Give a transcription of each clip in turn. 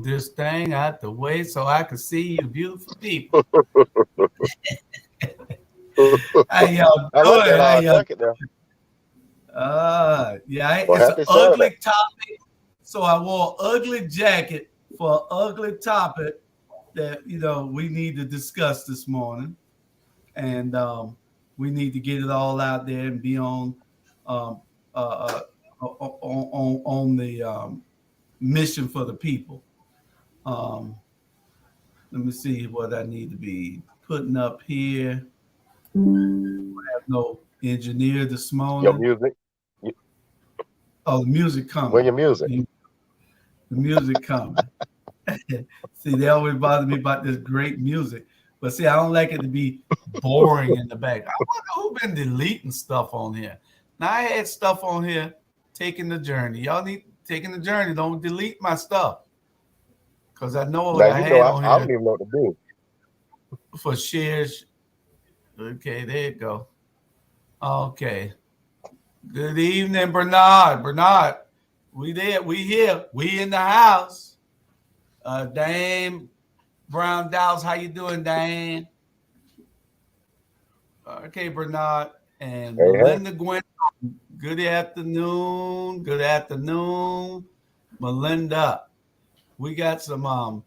this thing out the way so I can see you beautiful people. How y'all I like doing? that How y'all? jacket there. Yeah, Well, it's an happy Saturday. ugly topic. So I wore an ugly jacket for an ugly topic that we need to discuss this morning, and we need to get it all out there and be um, uh, on the mission for the people. Um, Let me see what I need to be putting up here. I have no engineer this Your morning. music. You- Oh, the music Where coming. your music? The music coming. See, they always bother me about this great music. But see, I don't like it to be boring in the back. I wonder who been deleting stuff on here. Now I had stuff on here taking the journey. Y'all need taking the journey. Don't delete my stuff. Because I know what Now I you know had on I here don't even know what to do. for shares. Okay, there you go. Okay. Good evening, Bernard. Bernard, we there. We here. We in the house. Dame Brown Dawgs, how you doing, Dame? Okay, Bernard and Hey, hey. Melinda Gwen. Good afternoon. Good afternoon, Melinda. We got some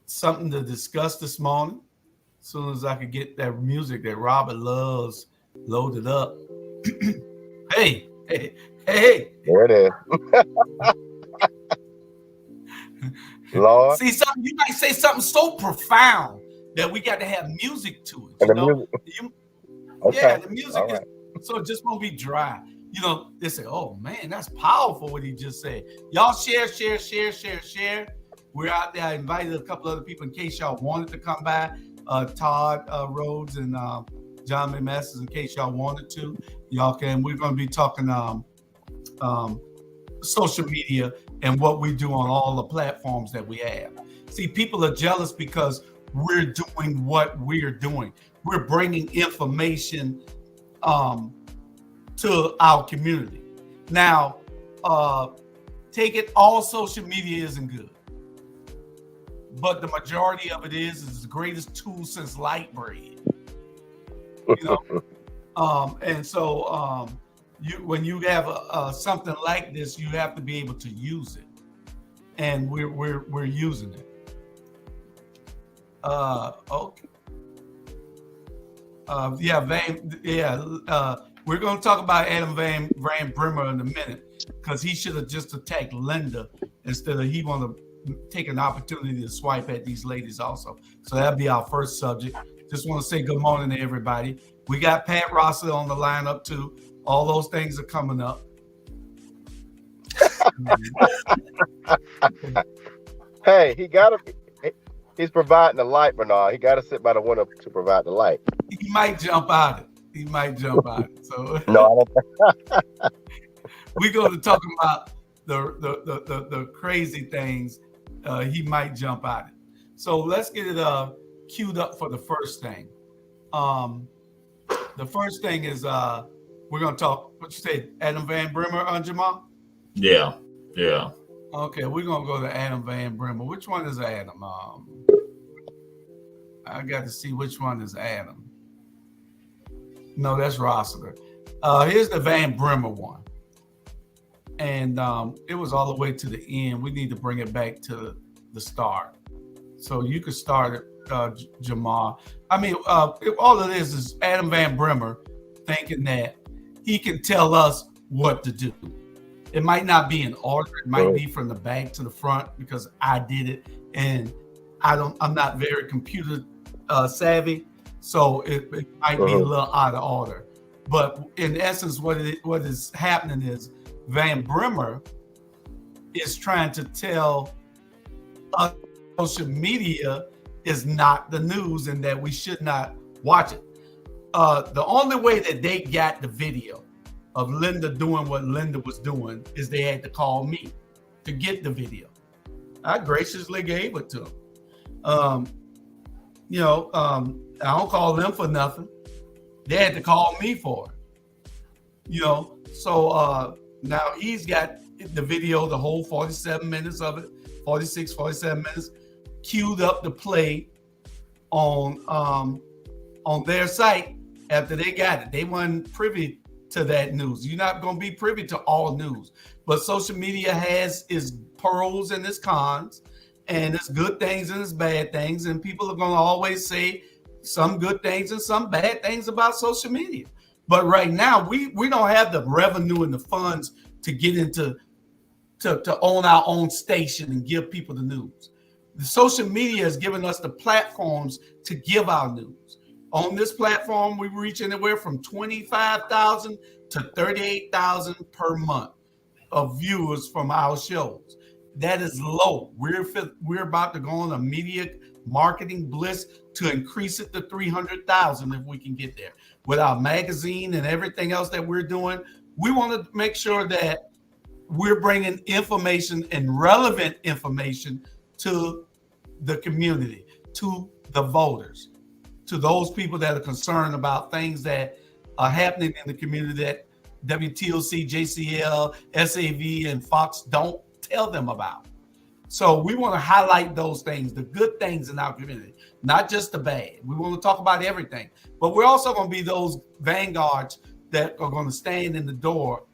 something to discuss this morning. As soon as I could get that music that Robert loves loaded up. Hey, hey, hey. There it is. Lord. See, something you might say something so profound that we got to have music to it. And the music. Yeah, Okay. the music All is right. so it just won't be dry. They say, "Oh man, that's powerful what he just said." Y'all share, share, share, share, share. We're out there. I invited a couple other people in case y'all wanted to come by. Todd Rhodes and John McMasters, in case y'all wanted to, y'all can. We're going to be talking social media and what we do on all the platforms that we have. See, people are jealous because we're doing what we're doing. We're bringing information to our community. Now, take it, all social media isn't good. But the majority of it is the greatest tool since light bread. And so when you have something like this, you have to be able to use it, and we're using it. Okay. We're going to talk about Adam Van Brimmer in a minute because he should have just attacked Linda instead of he want to take an opportunity to swipe at these ladies also. So that'll be our first subject. Just want to say good morning to everybody. We got Pat Rosser on the lineup too. All those things are coming up. Hey, he's providing the light, Bernard. He got to sit by the window to provide the light. He might jump out it. So No, I don't. we're going to talk about the crazy things. He might jump out it. So let's get it queued up for the first thing. The first thing is we're going to talk. What you say, Adam Van Brimmer, Jamal? Yeah. Okay, we're going to go to Adam Van Brimmer. Which one is Adam? I got to see which one is Adam. No, that's Rossiter. Here's the Van Brimmer one. And it was all the way to the end. We need to bring it back to the start. So you could start it, Jamal. I mean, all it is Adam Van Brimmer thinking that he can tell us what to do. It might not be in order. It might be from the back to the front because I did it, and I'm not very computer savvy, so it might be a little out of order. But in essence, what is happening is Van Brimmer is trying to tell us social media is not the news and that we should not watch it. The only way that they got the video of Linda doing what Linda was doing is they had to call me to get the video. I graciously gave it to them. I don't call them for nothing. They had to call me for it. So now he's got the video, the whole 47 minutes of it 46, 47 minutes queued up to play on their site after they got it. They weren't privy to that news. You're not going to be privy to all news, but social media has its pros and its cons, and its good things and its bad things, and people are going to always say some good things and some bad things about social media. But right now, we don't have the revenue and the funds to get into to own our own station and give people the news. The social media has given us the platforms to give our news. On this platform, we reach anywhere from 25,000 to 38,000 per month of viewers from our shows. That is low. We're about to go on a media marketing bliss to increase it to 300,000 if we can get there. With our magazine and everything else that we're doing, we want to make sure that we're bringing information and relevant information to the community, to the voters, to those people that are concerned about things that are happening in the community that WTOC, JCL, SAV, and Fox don't tell them about. So we want to highlight those things, the good things in our community, not just the bad. We want to talk about everything, but we're also going to be those vanguards that are going to stand in the door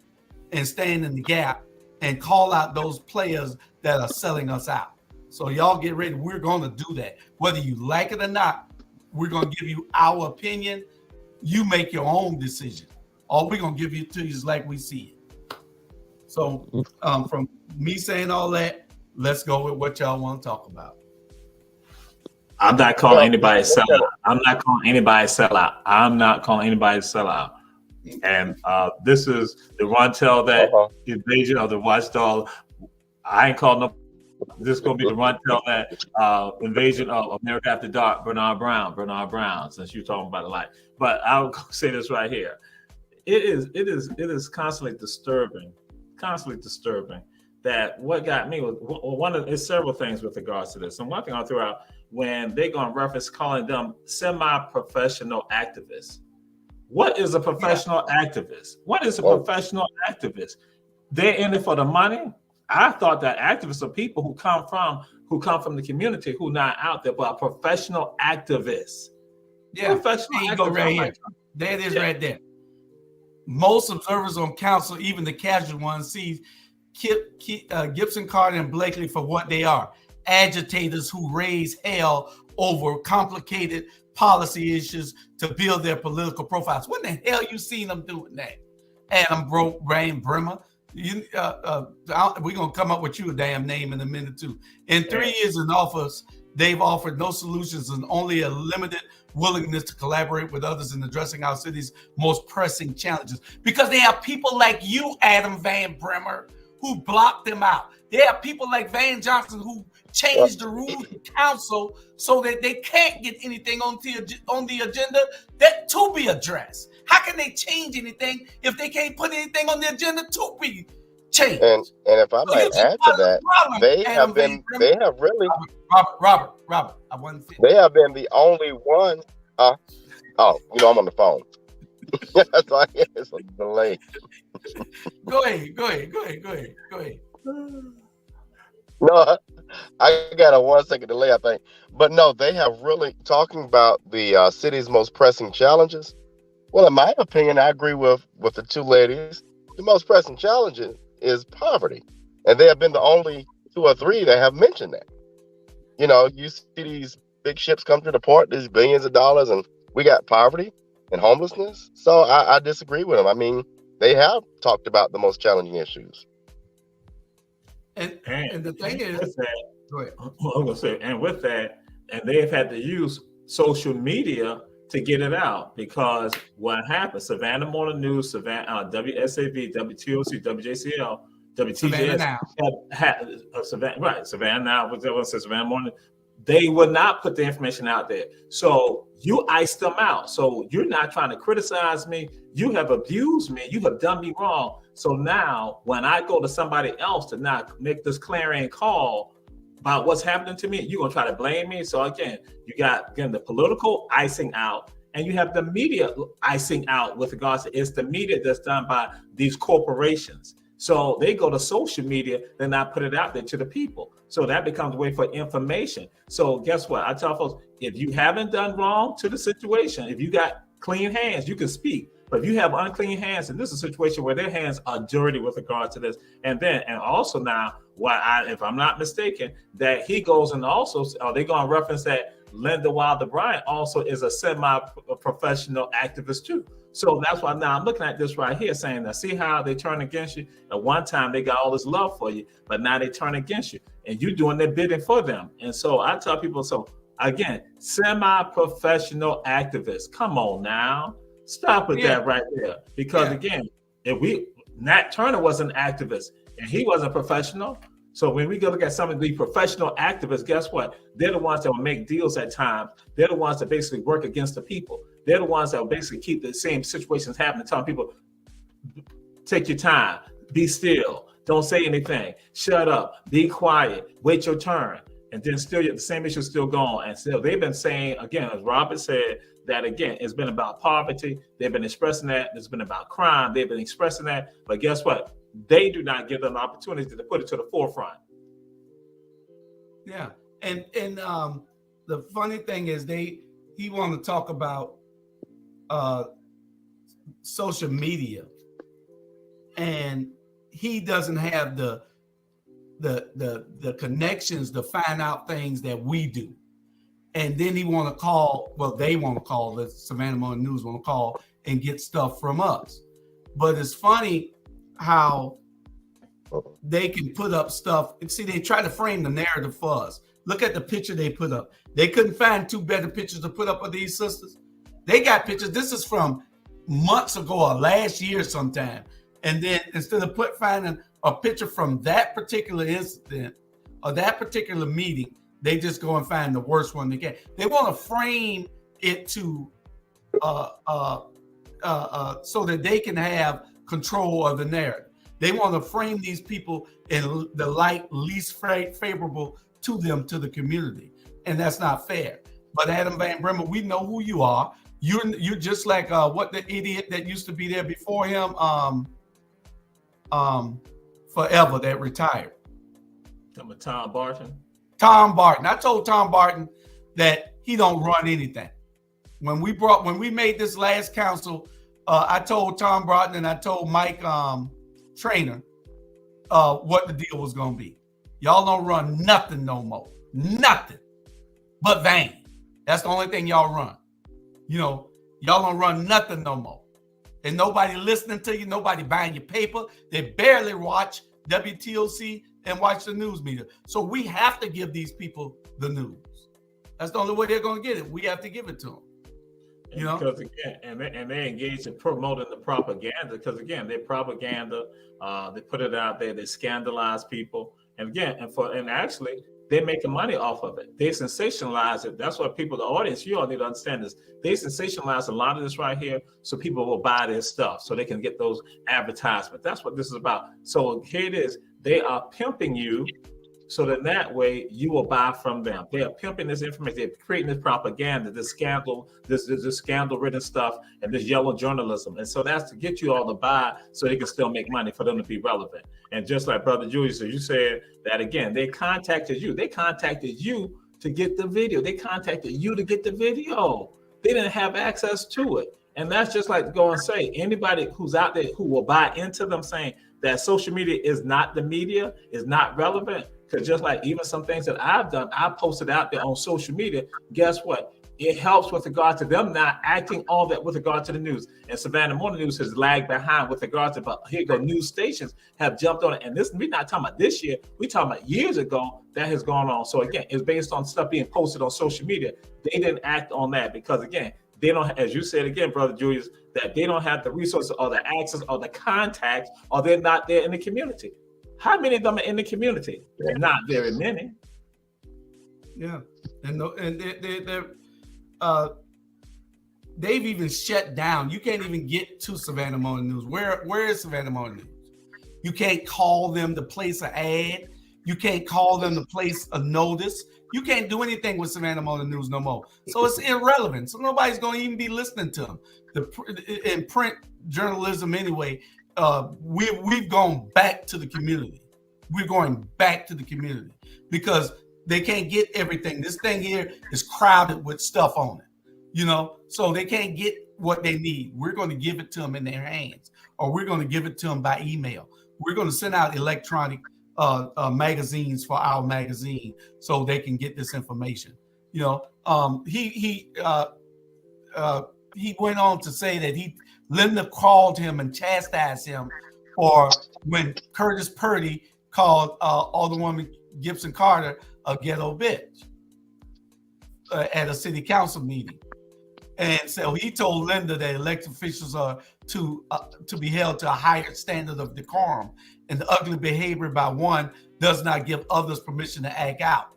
and stand in the gap and call out those players that are selling us out. So y'all get ready. We're going to do that. Whether you like it or not, we're going to give you our opinion. You make your own decision. All we're going to give you to you is like we see it. So from me saying all that, let's go with what y'all want to talk about. I'm not calling anybody a sellout. I'm not calling anybody a sellout. I'm not calling anybody a sellout. And this is the Rontel that invasion of the watchdog. I ain't calling no. This is going to be the Rontel that invasion of America After Dark. Bernard Brown. Since you're talking about the light, but I'll say this right here. It is constantly disturbing that what got me was one of it's several things with regards to this. And one thing I'll throw out when they're going to reference calling them semi-professional activists. What is a professional activist? What is a professional activist? They're in it for the money. I thought that activists are people who come from the community who not out there, but a professional activist. Yeah, professional activist. Go right here. There it is, right there. Most observers on council, even the casual ones, see Gibson, Carter, and Blakely for what they are: agitators who raise hell over complicated policy issues to build their political profiles. When the hell you seen them doing that? Adam Brimmer. We're gonna come up with you a damn name in a minute too. In 3 years in office, they've offered no solutions and only a limited willingness to collaborate with others in addressing our city's most pressing challenges. Because they have people like you, Adam Van Brimmer, who blocked them out. They have people like Van Johnson who changed the rules of council so that they can't get anything on the agenda that to be addressed. How can they change anything if they can't put anything on the agenda to be changed? And if I might add to that, they have really Robert, I wasn't finished. They have been the only ones. I'm on the phone. That's why it's a delay. Go ahead. No, I got a 1 second delay, I think. But no, they have really talking about the city's most pressing challenges. Well, in my opinion, I agree with the two ladies. The most pressing challenge is poverty. And they have been the only 2 or 3 that have mentioned that. You know, you see these big ships come to the port, these billions of dollars, and we got poverty and homelessness. So I disagree with them. I mean, they have talked about the most challenging issues. And the thing is, go ahead. I'm gonna say, and with that, and they've had to use social media to get it out, because what happened? Savannah Morning News, Savannah, WSAV, WTOC, WJCL, WTJS Savannah Now, whatever says Savannah Morning. They would not put the information out there. So you iced them out. So you're not trying to criticize me. You have abused me. You have done me wrong. So now when I go to somebody else to not make this clarion call about what's happening to me, you're going to try to blame me. So again, you got the political icing out, and you have the media icing out with regards to it's the media that's done by these corporations. So they go to social media, then not put it out there to the people. So that becomes a way for information. So guess what? I tell folks, if you haven't done wrong to the situation, if you got clean hands, you can speak. But if you have unclean hands, and this is a situation where their hands are dirty with regard to this, and also now, if I'm not mistaken, that he goes and also, they're going to reference that Linda Wilder Bryant also is a semi-professional activist too. So that's why now I'm looking at this right here saying that, see how they turn against you? At one time, they got all this love for you, but now they turn against you and you're doing their bidding for them. And so I tell people, so again, semi-professional activists, come on now, stop with that right there. Because again, Nat Turner was an activist and he wasn't professional. So when we go look at some of the professional activists, guess what? They're the ones that will make deals at times. They're the ones that basically work against the people. They're the ones that will basically keep the same situations happening, telling people, take your time, be still, don't say anything, shut up, be quiet, wait your turn. And then still the same issue is still going. And still they've been saying, again, as Robert said, that again, it's been about poverty. They've been expressing that. It's been about crime. They've been expressing that. But guess what? They do not give them an opportunity to put it to the forefront. Yeah. And the funny thing is he want to talk about social media, and he doesn't have the connections to find out things that we do. And then he want to call, they want to call, the Savannah Morning News want to call and get stuff from us. But it's funny how they can put up stuff. See, they try to frame the narrative for us. Look at the picture they put up. They couldn't find two better pictures to put up of these sisters. They got pictures. This is from months ago or last year sometime. And then instead of finding a picture from that particular incident or that particular meeting, they just go and find the worst one they can. They want to frame it to so that they can have control of the narrative. They want to frame these people in the light least favorable to them, to the community, and that's not fair. But Adam Van Brimmer, we know who you are. You're just like what the idiot that used to be there before him, forever, that retired. Tom Barton. Tom Barton. I told Tom Barton that he don't run anything. When we made this last council, I told Tom Barton and I told Mike Trainer what the deal was gonna be. Y'all don't run nothing no more. Nothing but vain. That's the only thing y'all run. Y'all don't run nothing no more. And nobody listening to you, nobody buying your paper. They barely watch WTOC and watch the news media. So we have to give these people the news. That's the only way they're going to get it. We have to give it to them. Because again, and they engage in promoting the propaganda. Because again, their propaganda, they put it out there. They scandalize people, and again, and actually, they're making money off of it. They sensationalize it. That's what people, the audience, you all need to understand this. They sensationalize a lot of this right here, so people will buy their stuff, so they can get those advertisements. That's what this is about. So here it is. They are pimping you, so that way you will buy from them. They are pimping this information. They're creating this propaganda, this scandal, this scandal-ridden stuff, and this yellow journalism. And so that's to get you all to buy, so they can still make money for them to be relevant. And just like Brother Julius, you said that again, they contacted you. They contacted you to get the video. They contacted you to get the video. They didn't have access to it. And that's just like to go and say, anybody who's out there who will buy into them saying that social media is not the media, is not relevant. Because just like even some things that I've done, I posted out there on social media, guess what? It helps with regard to them not acting all that with regard to the news. And Savannah Morning News has lagged behind with regard to, but here go news stations have jumped on it. And this, we're not talking about this year, we're talking about years ago that has gone on. So again, it's based on stuff being posted on social media. They didn't act on that because again, they don't, as you said again, Brother Julius, that they don't have the resources or the access or the contacts, or they're not there in the community. How many of them are in the community? Not very many. Yeah, and they've even shut down. You can't even get to Savannah Morning News. Where is Savannah Morning News? You can't call them to place an ad. You can't call them to place a notice. You can't do anything with Savannah Morning News no more. So it's irrelevant. So nobody's going to even be listening to them. In print journalism anyway, we've gone back to the community. We're going back to the community because they can't get everything. This thing here is crowded with stuff on it, so they can't get what they need. We're going to give it to them in their hands, or we're going to give it to them by email. We're going to send out electronic magazines for our magazine so they can get this information. He went on to say that Linda called him and chastised him for when Curtis Purdy called Alderwoman Gibson Carter a ghetto bitch at a city council meeting. And so he told Linda that elected officials are to be held to a higher standard of decorum, and the ugly behavior by one does not give others permission to act out.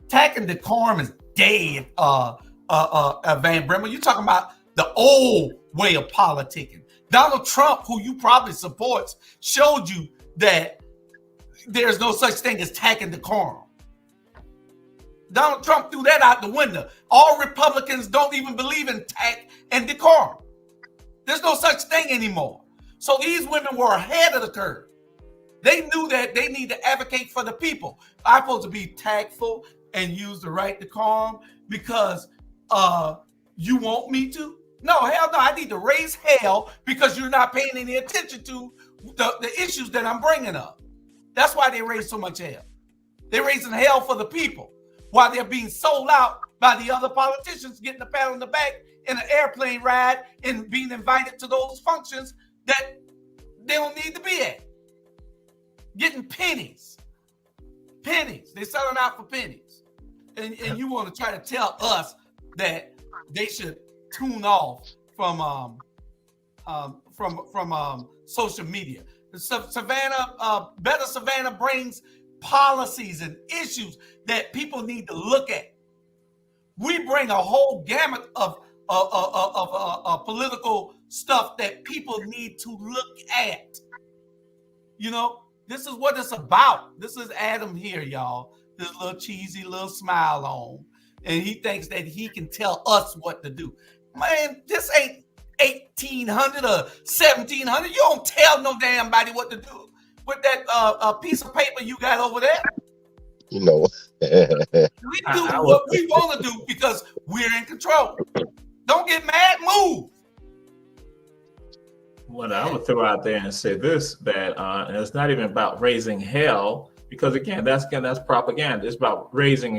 Attacking decorum is dead, Van Brimmer. You're talking about the old way of politicking. Donald Trump, who you probably supports, showed you that there's no such thing as attacking decorum. Donald Trump threw that out the window. All Republicans don't even believe in tact and decorum. There's no such thing anymore. So these women were ahead of the curve. They knew that they need to advocate for the people. I'm supposed to be tactful and use the right decorum because you want me to? No, hell no. I need to raise hell because you're not paying any attention to the issues that I'm bringing up. That's why they raise so much hell. They're raising hell for the people, while they're being sold out by the other politicians, getting a pat on the back in an airplane ride and being invited to those functions that they don't need to be at. Getting pennies. Pennies. They're selling out for pennies. And you want to try to tell us that they should tune off from social media. Savannah, Better Savannah brings policies and issues that people need to look at. We bring a whole gamut of political stuff that people need to look at. This is what it's about. This is Adam here, y'all. This little cheesy little smile on. And he thinks that he can tell us what to do. Man, this ain't 1800 or 1700. You don't tell no damn body what to do with that piece of paper you got over there. We do what we want to do because we're in control. Don't get mad, move. What I would throw out there and say this, that and it's not even about raising hell, because again, that's propaganda. It's about raising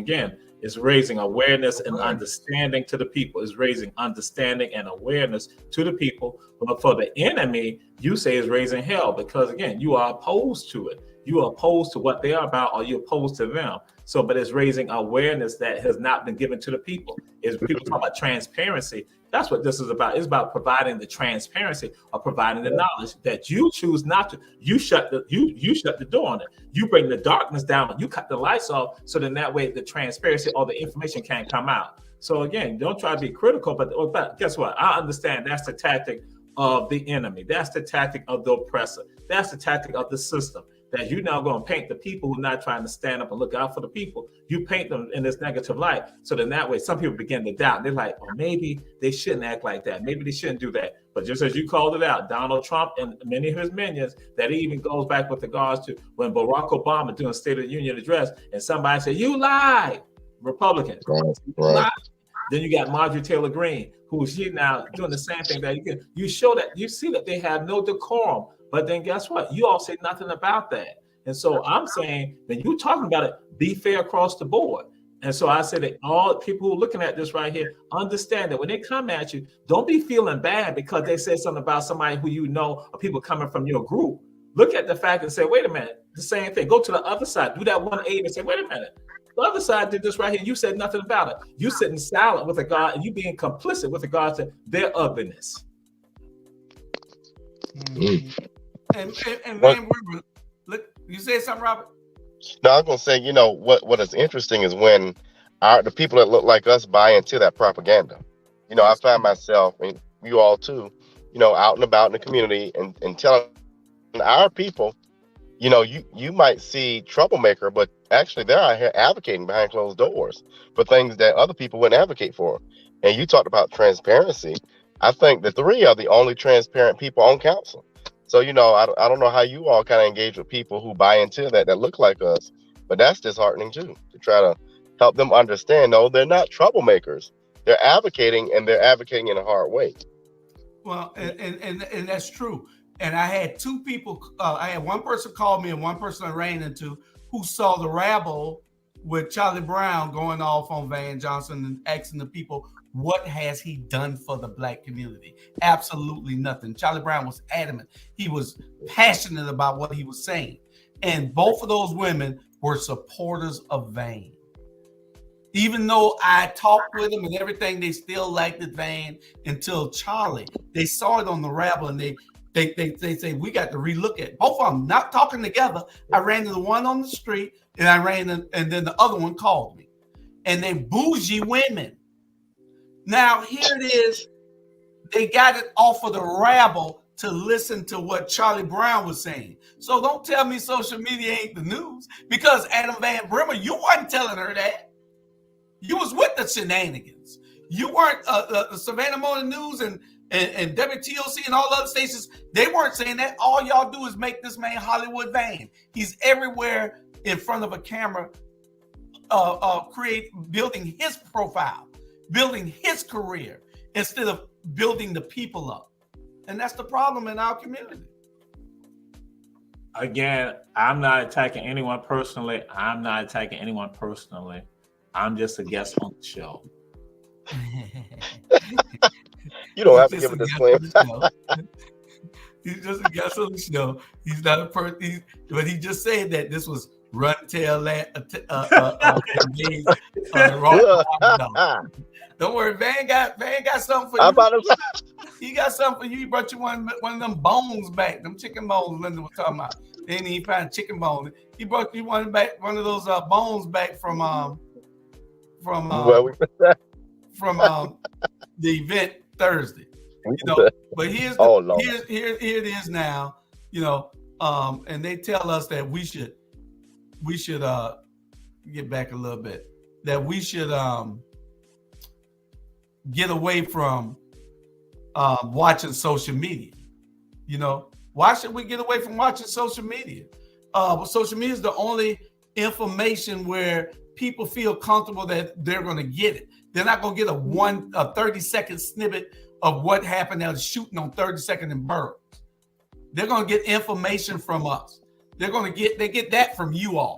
awareness and understanding to the people. It's raising understanding and awareness to the people. But for the enemy, you say is raising hell because again, you are opposed to it. You are opposed to what they are about, or you're opposed to them. So, but it's raising awareness that has not been given to the people. Is people talk about transparency. That's what this is about. It's about providing the transparency or providing the knowledge that you choose not to. You shut the door on it. You bring the darkness down. You cut the lights off, so then that way the transparency or the information can't come out. So again, don't try to be critical, but guess what? I understand that's the tactic of the enemy. That's the tactic of the oppressor. That's the tactic of the system. That you're now going to paint the people who are not trying to stand up and look out for the people. You paint them in this negative light. So then that way, some people begin to doubt. They're like, well, maybe they shouldn't act like that. Maybe they shouldn't do that. But just as you called it out, Donald Trump and many of his minions, that even goes back with regards to when Barack Obama doing State of the Union address, and somebody said, you lied, Republicans. Right. Then you got Marjorie Taylor Greene, who is now doing the same thing. That you show that you see that they have no decorum. But then guess what? You all say nothing about that. And so I'm saying when you're talking about it, be fair across the board. And so I say that all people who are looking at this right here, understand that when they come at you, don't be feeling bad because they said something about somebody who you know or people coming from your group. Look at the fact and say, wait a minute, the same thing. Go to the other side. Do that 180 and say, wait a minute. The other side did this right here. You said nothing about it. You sitting silent with regard and you being complicit with regards to their ugliness. Mm-hmm. And man, look, you said something, Robert? No, I was gonna say, what is interesting is when the people that look like us buy into that propaganda. I find myself, and you all too, out and about in the community and telling our people, you might see troublemaker, but actually they're out here advocating behind closed doors for things that other people wouldn't advocate for. And you talked about transparency. I think the three are the only transparent people on council. So, I don't know how you all kind of engage with people who buy into that look like us, but that's disheartening too, to try to help them understand, no, they're not troublemakers. They're advocating, and they're advocating in a hard way. Well, and that's true. And I had two people, I had one person call me and one person I ran into who saw the rabble with Charlie Brown going off on Van Johnson and asking the people, what has he done for the Black community? Absolutely nothing. Charlie Brown was adamant. He was passionate about what he was saying. And both of those women were supporters of Van. Even though I talked with them and everything, they still liked it Van until Charlie. They saw it on the rabble and they say, we got to relook at it. Both of them not talking together. I ran to the one on the street and and then the other one called me. And they bougie women. Now, here it is. They got it off of the rabble to listen to what Charlie Brown was saying. So don't tell me social media ain't the news, because Adam Van Brimmer, you weren't telling her that. You was with the shenanigans. You weren't the Savannah Morning News and WTOC and all other stations. They weren't saying that. All y'all do is make this man Hollywood Van. He's everywhere in front of a camera, building his profile, building his career, instead of building the people up. And that's the problem in our community. Again, I'm not attacking anyone personally. I'm just a guest on the show. You don't have to give a disclaimer. He's just a guest on the show. He's not a person, but he just said that this was run tail Don't worry, Van got something for you. He got something for you. He brought you one of them bones back, them chicken bones Linda was talking about. Then he found chicken bones. He brought you one of those bones back from the event Thursday. But here it is now. And they tell us that we should get back a little bit. That we should get away from watching social media. Why should we get away from watching social media? Social media is the only information where people feel comfortable that they're going to get it. They're not going to get a 30-second snippet of what happened at a shooting on 32nd and Burroughs. They're going to get information from us. They get that from you all.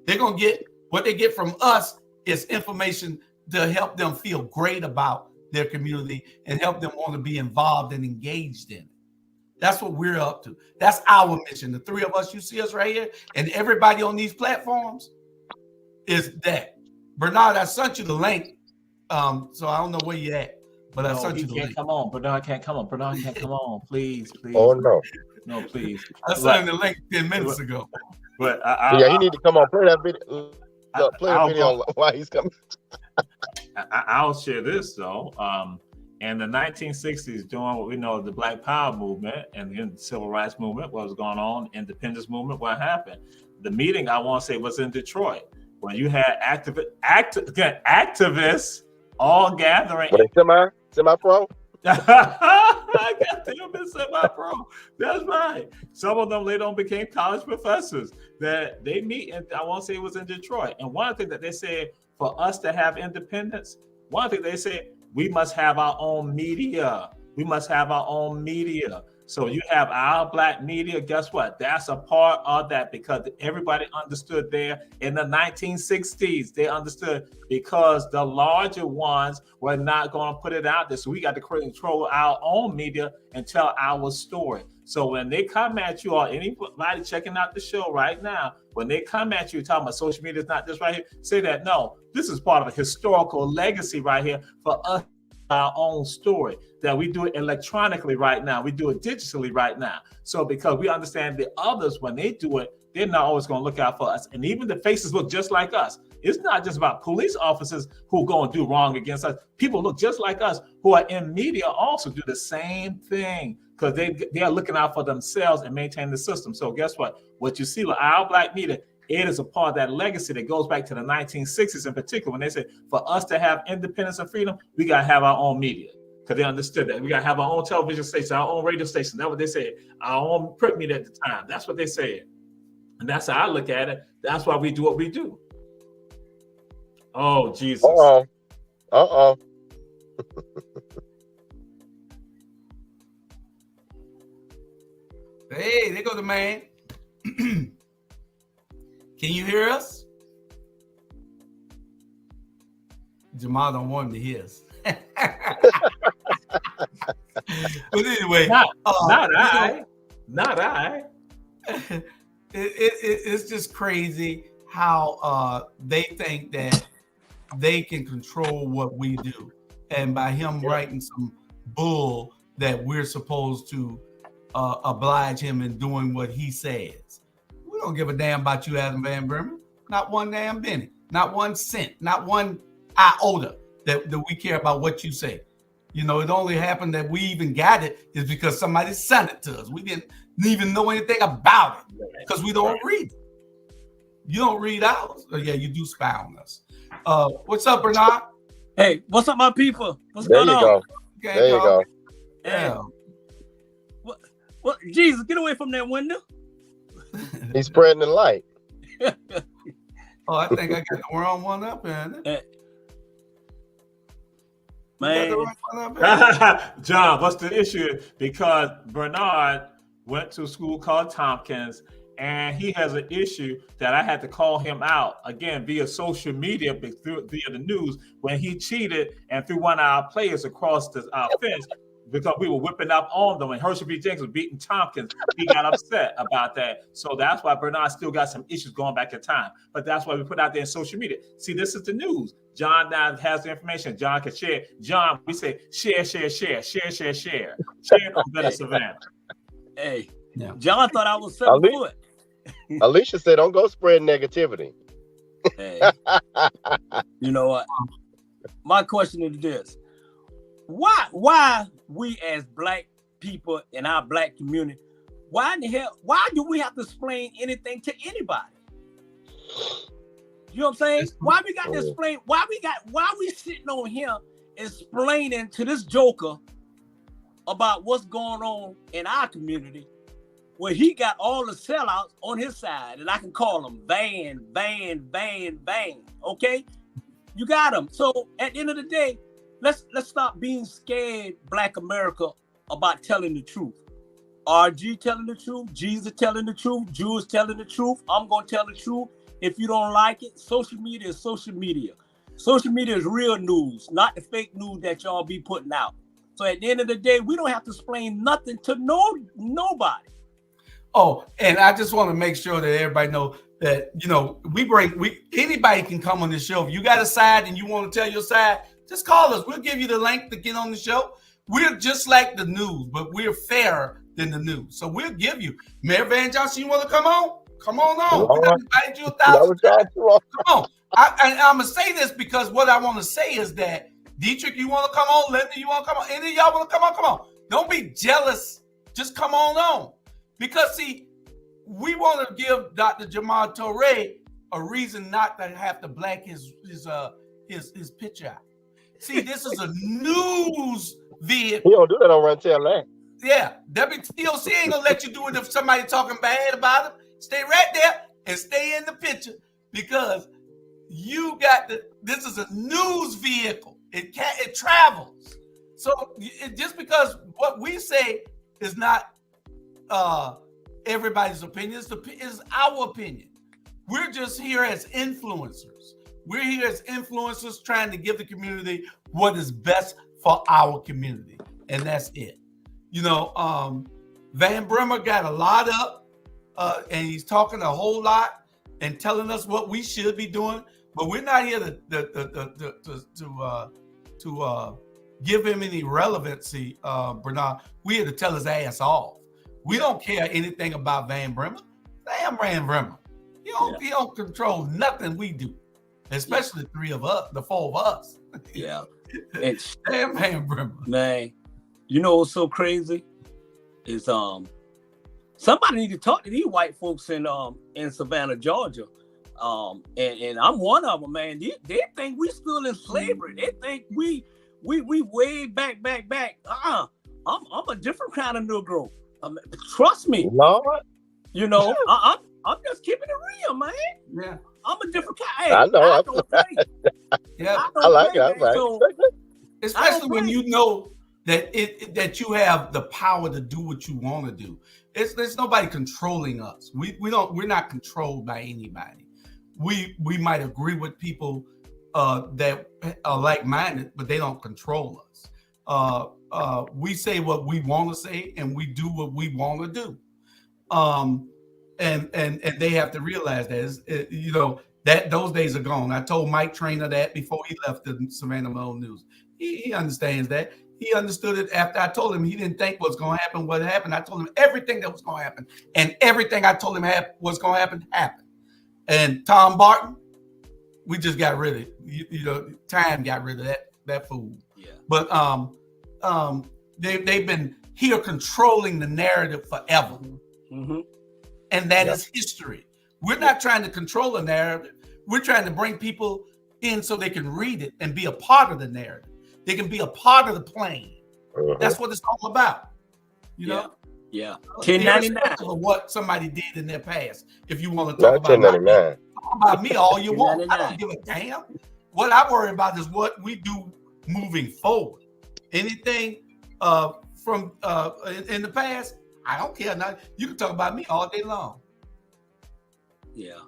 They're going to get what they get from us is information to help them feel great about their community and help them want to be involved and engaged in it. That's what we're up to. That's our mission. The three of us, you see us right here, and everybody on these platforms is that. Bernard, I sent you the link. So I don't know where you're at, but I sent you the link. Come on. Bernard can't come on. Please. Oh, no. No, please. I sent him the link 10 minutes ago. But he need to come on. Play that video. Play a video while he's coming. I'll share this, though. In the 1960s, during what we know as the Black Power movement and the Civil Rights movement, what was going on, independence movement, what happened? The meeting, I want to say, was in Detroit, when you had activists all gathering. Semi-pro? I got them in semi-pro. That's right. Some of them later on became college professors. That they meet, and I want to say it was in Detroit. And one thing that they said, for us to have independence, one thing they said, we must have our own media. So you have our Black media. Guess what? That's a part of that, because everybody understood there in the 1960s. They understood because the larger ones were not going to put it out there. So we got to control our own media and tell our story. So when they come at you, or anybody checking out the show right now, when they come at you talking about social media is not this right here, say that, no, this is part of a historical legacy right here for us, our own story, that we do it electronically right now. We do it digitally right now. So because we understand the others, when they do it, they're not always going to look out for us. And even the faces look just like us. It's not just about police officers who go and do wrong against us. People look just like us who are in media also do the same thing, because they are looking out for themselves and maintain the system. So guess what? What you see with our Black media, it is a part of that legacy that goes back to the 1960s in particular, when they said, for us to have independence and freedom, we got to have our own media. because they understood that we got to have our own television station, our own radio station. That's what they said. Our own print media at the time. That's what they said. And that's how I look at it. That's why we do what we do. Oh, Jesus. Hey, there go the man. Can you hear us? Jamal don't want him to hear us. But anyway, not I. It's just crazy how they think that they can control what we do, and by him writing some bull that we're supposed to oblige him in doing what he says. We don't give a damn about you, Adam Van Bremen. Not one damn penny, not 1 cent, not one iota that we care about what you say. You know, it only happened that we even got it is because somebody sent it to us. We didn't even know anything about it because we don't read it. You don't read ours. Oh, yeah, you do spy on us. What's up, Bernard? Hey, what's up, my people? What's There going you on? go. Okay, There you go. Yeah. What? Jesus, get away from that window. He's spreading the light. Oh, I think I got the wrong one up, man. Man, John, what's the issue? Because Bernard went to a school called Tompkins, and he has an issue that I had to call him out again via social media, via the news, when he cheated and threw one of our players across the fence because we were whipping up on them. And Herschel B. Jenkins was beating Tompkins. He got upset about that. So that's why Bernard still got some issues going back in time. But that's why we put out there in social media. See, this is the news. John now has the information. John can share. John, we say share. Share from Better Savannah. hey, Yeah. John thought I was 7 foot. Alicia said, "Don't go spread negativity." Hey, you know what? My question is this: Why we as black people in our black community? Why in the hell? Why do we have to explain anything to anybody? You know what I'm saying? Why we got to explain? Why we sitting on here explaining to this joker about what's going on in our community, where he got all the sellouts on his side, and I can call them Van. Okay, you got them. So at the end of the day, let's stop being scared, Black America, about telling the truth. RG telling the truth, Jesus telling the truth, Jews telling the truth. I'm gonna tell the truth. If you don't like it, social media is social media. Social media is real news, not the fake news that y'all be putting out. So at the end of the day, we don't have to explain nothing to nobody. Oh, and I just want to make sure that everybody know that, you know, anybody can come on the show. If you got a side and you want to tell your side, just call us. We'll give you the link to get on the show. We're just like the news, but we're fairer than the news. So we'll give you. Mayor Van Johnson, you want to come on? Come on. We done invited you 1,000 times. Come on. I'm going to say this because what I want to say is that, Dietrich, you want to come on? Linda, you want to come on? Any of y'all want to come on? Come on. Don't be jealous. Just come on. Because, see, we want to give Dr. Jamal Touré a reason not to have to black his picture out. See, this is a news vehicle. He don't do that on Run Tell That. Yeah, WTOC ain't gonna let you do it if somebody talking bad about him. Stay right there and stay in the picture because you got this is a news vehicle. It travels. So just because what we say is not everybody's opinion, it's our opinion. We're just here as influencers. We're here as influencers trying to give the community what is best for our community, and that's it. You know, Van Bremer got a lot up, and he's talking a whole lot and telling us what we should be doing. But we're not here to give him any relevancy, Bernard. We're here to tell his ass off. We don't care anything about Van Bremer. Damn Van Bremer. He don't control nothing we do, especially the four of us. Yeah. Damn Van Bremer. Man, you know what's so crazy is somebody need to talk to these white folks in Savannah, Georgia. And I'm one of them, man. They think we still in slavery. They think we We way back. I'm a different kind of Negro. Trust me. Lord. You know, I'm just keeping it real, man. Yeah. I'm a different kind. Hey, I know. I don't play. Yeah. I like it. I man. like So, Especially when you know that that you have the power to do what you want to do. There's nobody controlling us. We're not controlled by anybody. We might agree with people that are like-minded, but they don't control us. We say what we want to say, and we do what we want to do. And they have to realize that that those days are gone. I told Mike Trainer that before he left the Savannah Morning News. He understands that. He understood it after I told him he didn't think what's going to happen. What happened? I told him everything that was going to happen, and everything I told him was going to happen happened. And Tom Barton, we just got rid of time got rid of that fool. Yeah. But they've been here controlling the narrative forever, and that is history. We're not trying to control the narrative. We're trying to bring people in so they can read it and be a part of the narrative. They can be a part of the plan. That's what it's all about. You know? Yeah. 1099. Of what somebody did in their past. If you want to talk about 1099. Talk about me all you want. I don't give a damn. What I worry about is what we do moving forward. Anything from in the past, I don't care. Now you can talk about me all day long. Yeah.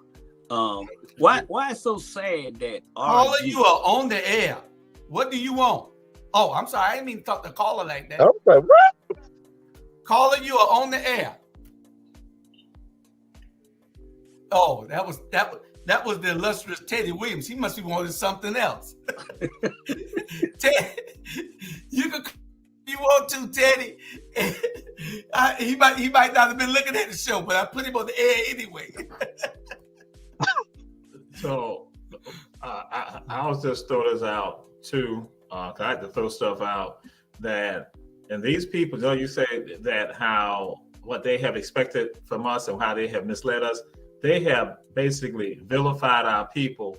Why it's so sad that all of you are on the air? What do you want? Oh, I'm sorry. I didn't mean to talk to caller like that. I was like, what? Caller, you are on the air. Oh, that was the illustrious Teddy Williams. He must be wanting something else. Ted, you can you want to, Teddy. He might not have been looking at the show, but I put him on the air anyway. So I'll just throw this out too. I had to throw stuff out and these people, you say that how what they have expected from us and how they have misled us, they have basically vilified our people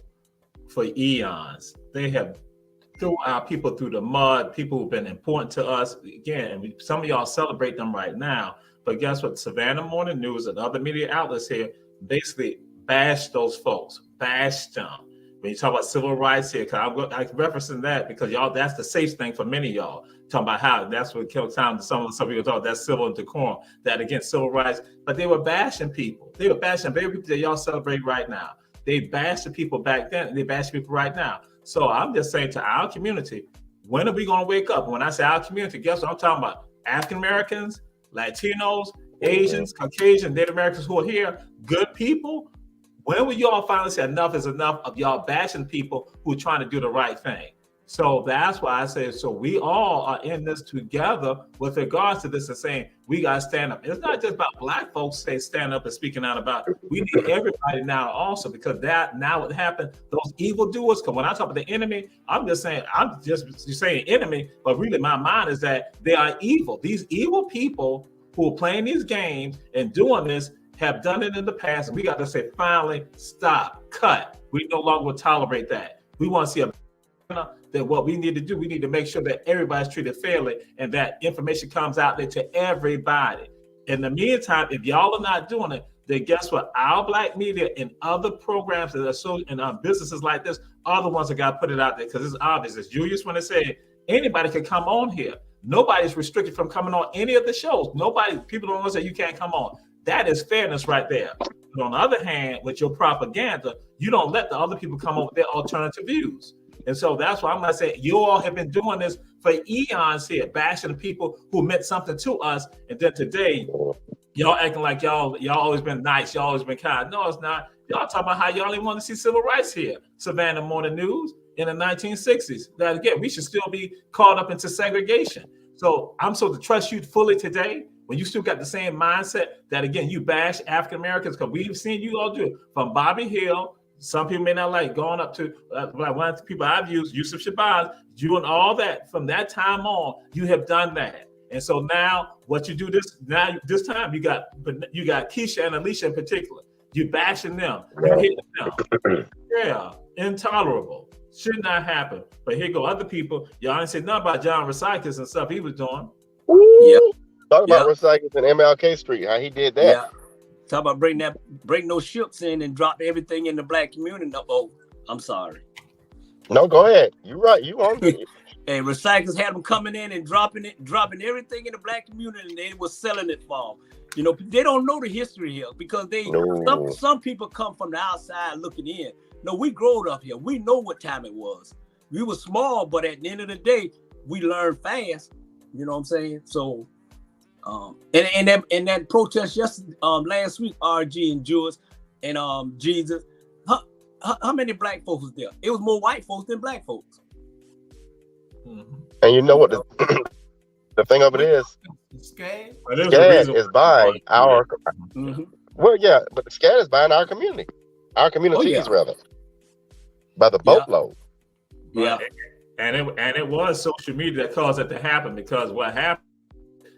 for eons. They have threw our people through the mud, people who've been important to us. Again, and some of y'all celebrate them right now, but guess what? Savannah Morning News and other media outlets here basically bashed those folks, bashed them. When you talk about civil rights here, I'm referencing that because y'all, that's the safe thing for many of y'all. Talking about how that's what killed time. Some people talk that's civil and decorum, that against civil rights, but they were bashing people. They were bashing very people that y'all celebrate right now. They bashed the people back then, and they bash people right now. So I'm just saying to our community, when are we going to wake up? When I say our community, guess what I'm talking about? African Americans, Latinos, Asians, Caucasian, Native Americans who are here, good people. When will y'all finally say enough is enough of y'all bashing people who are trying to do the right thing? So that's why I say, so we all are in this together with regards to this and saying, we got to stand up. It's not just about Black folks saying stand up and speaking out about it. We need everybody now also, because that now what happened, those evildoers, because when I talk about the enemy, I'm just saying enemy, but really my mind is that they are evil. These evil people who are playing these games and doing this have done it in the past. And we got to say, finally, stop, cut. We no longer will tolerate that. We want to see that what we need to do, we need to make sure that everybody's treated fairly and that information comes out there to everybody. In the meantime, if y'all are not doing it, then guess what? Our Black media and other programs that are so in businesses like this are the ones that got to put it out there, because it's obvious. As Julius when it said, anybody can come on here. Nobody's restricted from coming on any of the shows. People don't know that you can't come on. That is fairness right there. But on the other hand, with your propaganda, you don't let the other people come up with their alternative views. And so that's why I'm going to say you all have been doing this for eons here, bashing the people who meant something to us. And then today, y'all acting like y'all always been nice. Y'all always been kind. No, it's not. Y'all talking about how y'all didn't want to see civil rights here. Savannah Morning News in the 1960s. That again, we should still be caught up into segregation. So I'm supposed to trust you fully today when you still got the same mindset that, again, you bash African Americans, because we've seen you all do it from Bobby Hill. Some people may not like going up to one of the people I've used, Yusuf Shabazz, you and all that. From that time on, you have done that. And so now what you do this time, you got Keisha and Alicia in particular. You bashing them. You hitting them. Yeah, intolerable. Should not happen. But here go other people. Y'all ain't said nothing about John Recycles and stuff he was doing. Yeah. Talk about recycling in MLK Street, how he did that. Yeah. Talk about bring those ships in and drop everything in the black community. No, oh, I'm sorry. No, go ahead. You right. You on it. Hey, Recyclers had them coming in and dropping everything in the black community, and they were selling it for them. You know, they don't know the history here because some people come from the outside looking in. No, we growed up here. We know what time it was. We were small, but at the end of the day, we learned fast. You know what I'm saying? So, and that protest last week, RG and Jules and Jesus, how many black folks was there? It was more white folks than black folks. Mm-hmm. And you know what the thing of it is? SCAD is buying our. Mm-hmm. Well, yeah, but SCAD is buying our community. Our communities, rather, by the boatload. Yeah. And it was social media that caused it to happen, because what happened,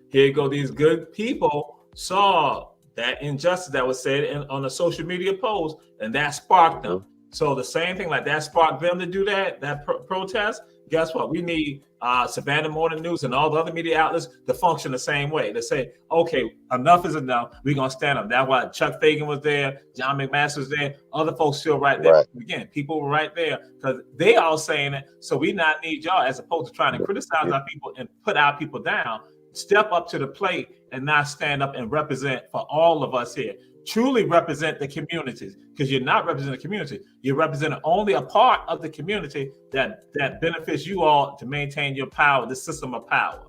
here go these good people saw that injustice that was said on a social media post, and that sparked them. Mm-hmm. So the same thing, like that sparked them to do that protest. Guess what? We need Savannah Morning News and all the other media outlets to function the same way. To say, okay, enough is enough. We're going to stand up. That's why Chuck Fagan was there. John McMaster was there. Other folks still right there. Right. Again, people were right there because they all saying it. So we not need y'all, as opposed to trying to criticize our people and put our people down. Step up to the plate and not stand up and represent for all of us here. Truly represent the communities, because you're not representing the community. You're representing only a part of the community that benefits you all to maintain your power, the system of power.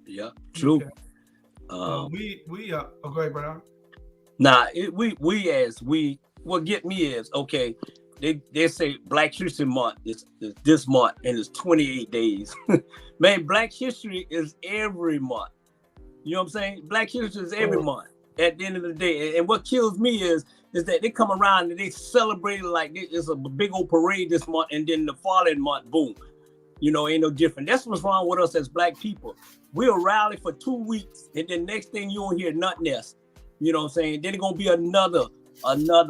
Yeah, true. Okay. Go ahead, brother. Nah, what get me is, okay, they say Black History Month is this month and it's 28 days. Man, Black History is every month. You know what I'm saying? Black History is every month at the end of the day. And what kills me is that they come around and they celebrate it like it's a big old parade this month, and then the following month, boom. You know, ain't no different. That's what's wrong with us as black people. We'll rally for 2 weeks, and then next thing you don't hear nothing else. You know what I'm saying? Then it's gonna be another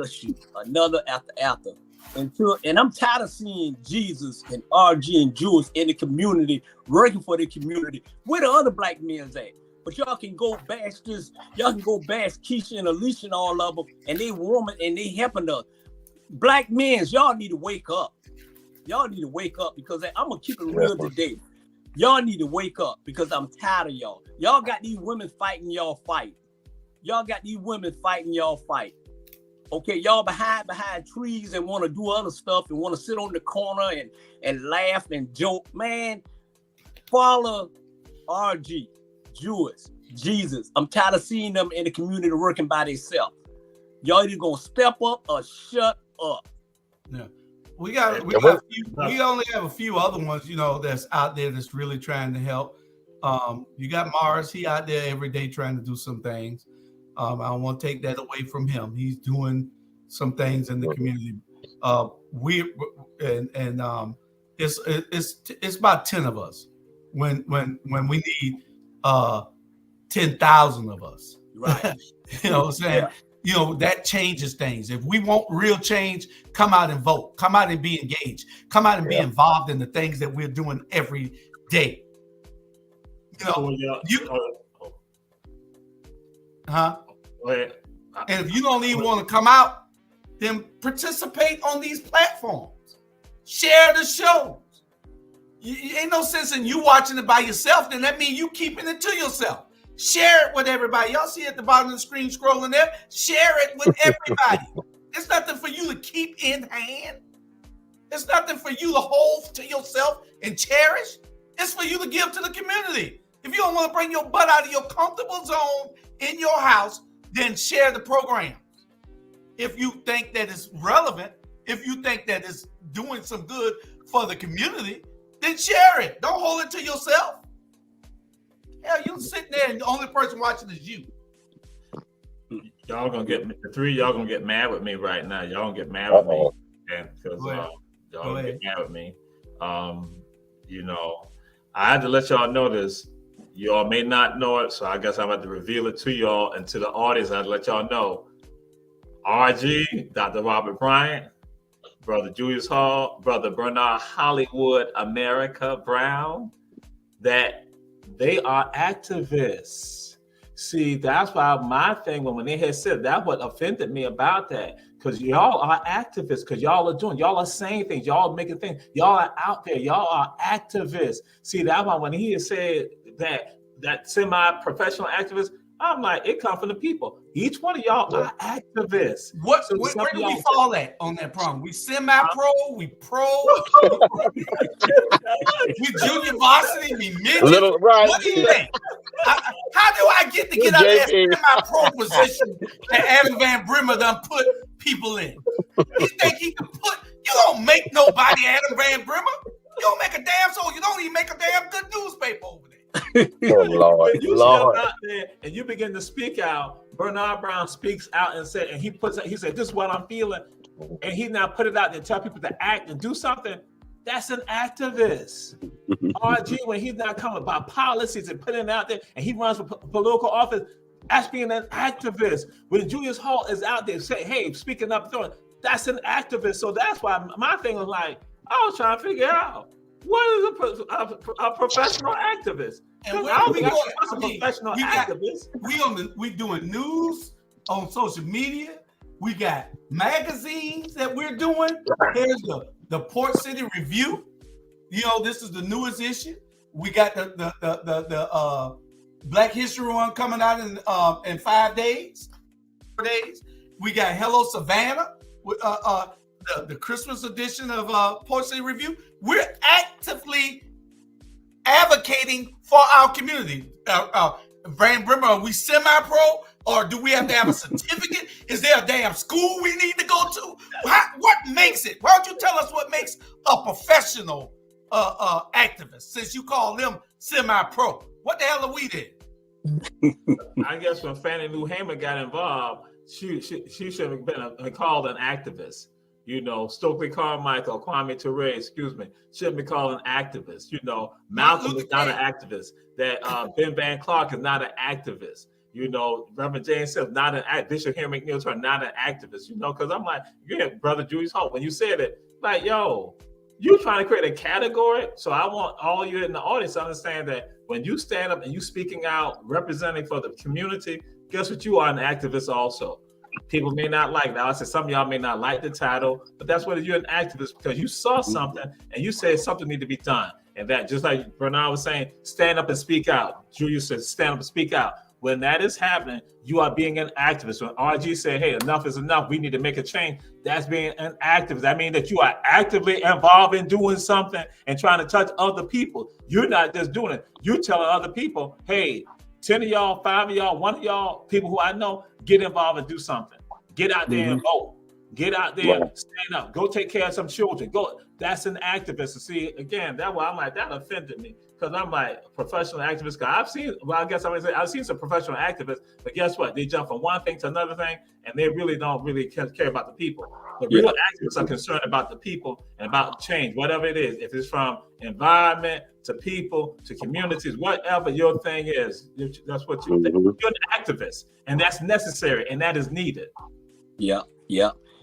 shoot, another after. And I'm tired of seeing Jesus and RG and Jules in the community, working for the community. Where the other black men's at? But y'all can go bash Keisha and Alicia and all of them, and they woman and they helping us. Black men, y'all need to wake up. Y'all need to wake up, because I'm gonna keep it real today. Y'all need to wake up, because I'm tired of y'all. Y'all got these women fighting y'all fight. Y'all got these women fighting y'all fight. Okay, y'all behind trees and want to do other stuff and want to sit on the corner and laugh and joke. Man, follow RG. Jewish, Jesus. I'm tired of seeing them in the community working by themselves. Y'all either gonna step up or shut up. Yeah, we only have a few other ones, you know, that's out there that's really trying to help. You got Mars, he out there every day trying to do some things. I don't want to take that away from him. He's doing some things in the community. It's about 10 of us when we need 10,000 of us. Right. You know what I'm saying? Yeah. You know, that changes things. If we want real change, come out and vote. Come out and be engaged. Come out and be involved in the things that we're doing every day. You know, and if you don't even want to come out, then participate on these platforms. Share the shows. Ain't no sense in you watching it by yourself. Then that means you keeping it to yourself. Share it with everybody. Y'all see at the bottom of the screen scrolling there. Share it with everybody. It's nothing for you to keep in hand. It's nothing for you to hold to yourself and cherish. It's for you to give to the community. If you don't want to bring your butt out of your comfortable zone in your house, then share the program. If you think that it's relevant, if you think that it's doing some good for the community, then share it. Don't hold it to yourself. Hell, you sitting there and the only person watching is you. Y'all gonna get the three. Y'all gonna get mad with me right now. Y'all gonna get mad with me, and because y'all gonna get mad with me. You know, I had to let y'all know this. Y'all may not know it, so I guess I'm about to reveal it to y'all and to the audience. I'd let y'all know. RG, Dr. Robert Bryant, Brother Julius Hall, Brother Bernard Hollywood America Brown, that they are activists. See, that's why my thing, when they had said that, what offended me about that, because y'all are activists, because y'all are saying things, y'all are making things, y'all are out there, y'all are activists. See, that's why when he had said that semi-professional activist, I'm like, it comes from the people. Each one of y'all are activists. Where do we fall at on that problem? We semi-pro, we pro, we junior varsity, we midget. Right. What do you think? How do I get out of that semi-pro position that Adam Van Brimmer done put people in? You think he can put? You don't make nobody Adam Van Brimmer. You don't make a damn soul. You don't even make a damn good newspaper over there. Oh, Lord. When you step out there and you begin to speak out, Bernard Brown speaks out and said, and he said, this is what I'm feeling. And he now put it out there and tell people to act and do something. That's an activist. RG, when he's not coming about policies and putting it out there, and he runs for political office, that's being an activist. When Julius Hall is out there saying, hey, speaking up, that's an activist. So that's why my thing was like, I was trying to figure out, what is a professional activist? And where we going? A professional activist. We doing news on social media. We got magazines that we're doing. Here's the Port City Review. You know, this is the newest issue. We got the Black History one coming out in 5 days. 4 days. We got Hello Savannah, the Christmas edition of Port City Review. We're actively advocating for our community. Van Brimmer, are we semi-pro, or do we have to have a certificate? Is there a damn school we need to go to? What makes it? Why don't you tell us what makes a professional activist, since you call them semi-pro? What the hell are we then? I guess when Fannie Lou Hamer got involved, she should have been called an activist. You know, Stokely Carmichael, Kwame Ture, shouldn't be called an activist. You know, Malcolm is not an activist. That Ben Van Clark is not an activist. You know, Reverend James Smith, not an activist. Bishop Henry McNeil Turner, not an activist. You know, because I'm like, yeah, Brother Julius Hall, when you said it, like, yo, you trying to create a category. So I want all you in the audience to understand that when you stand up and you speaking out, representing for the community, guess what? You are an activist also. People may not like that. I said some of y'all may not like the title, but that's what you're an activist, because you saw something and you said something need to be done. And that, just like Bernard was saying, stand up and speak out. Julius said, stand up and speak out. When that is happening, you are being an activist. When RG said, hey, enough is enough, we need to make a change, that's being an activist. That means that you are actively involved in doing something and trying to touch other people. You're not just doing it. You're telling other people, hey, 10 of y'all, 5 of y'all, 1 of y'all, people who I know, get involved and do something. Get out there and vote. Get out there, stand up, go take care of some children. Go. That's an activist. See, again, that's why I'm like, that offended me. Because I'm like, professional activist. Because I've seen, I've seen some professional activists, but guess what? They jump from one thing to another thing, and they really don't care about the people. But real activists are concerned about the people and about change, whatever it is. If it's from environment to people to communities, whatever your thing is, that's what you think. You're an activist, and that's necessary, and that is needed. Yeah.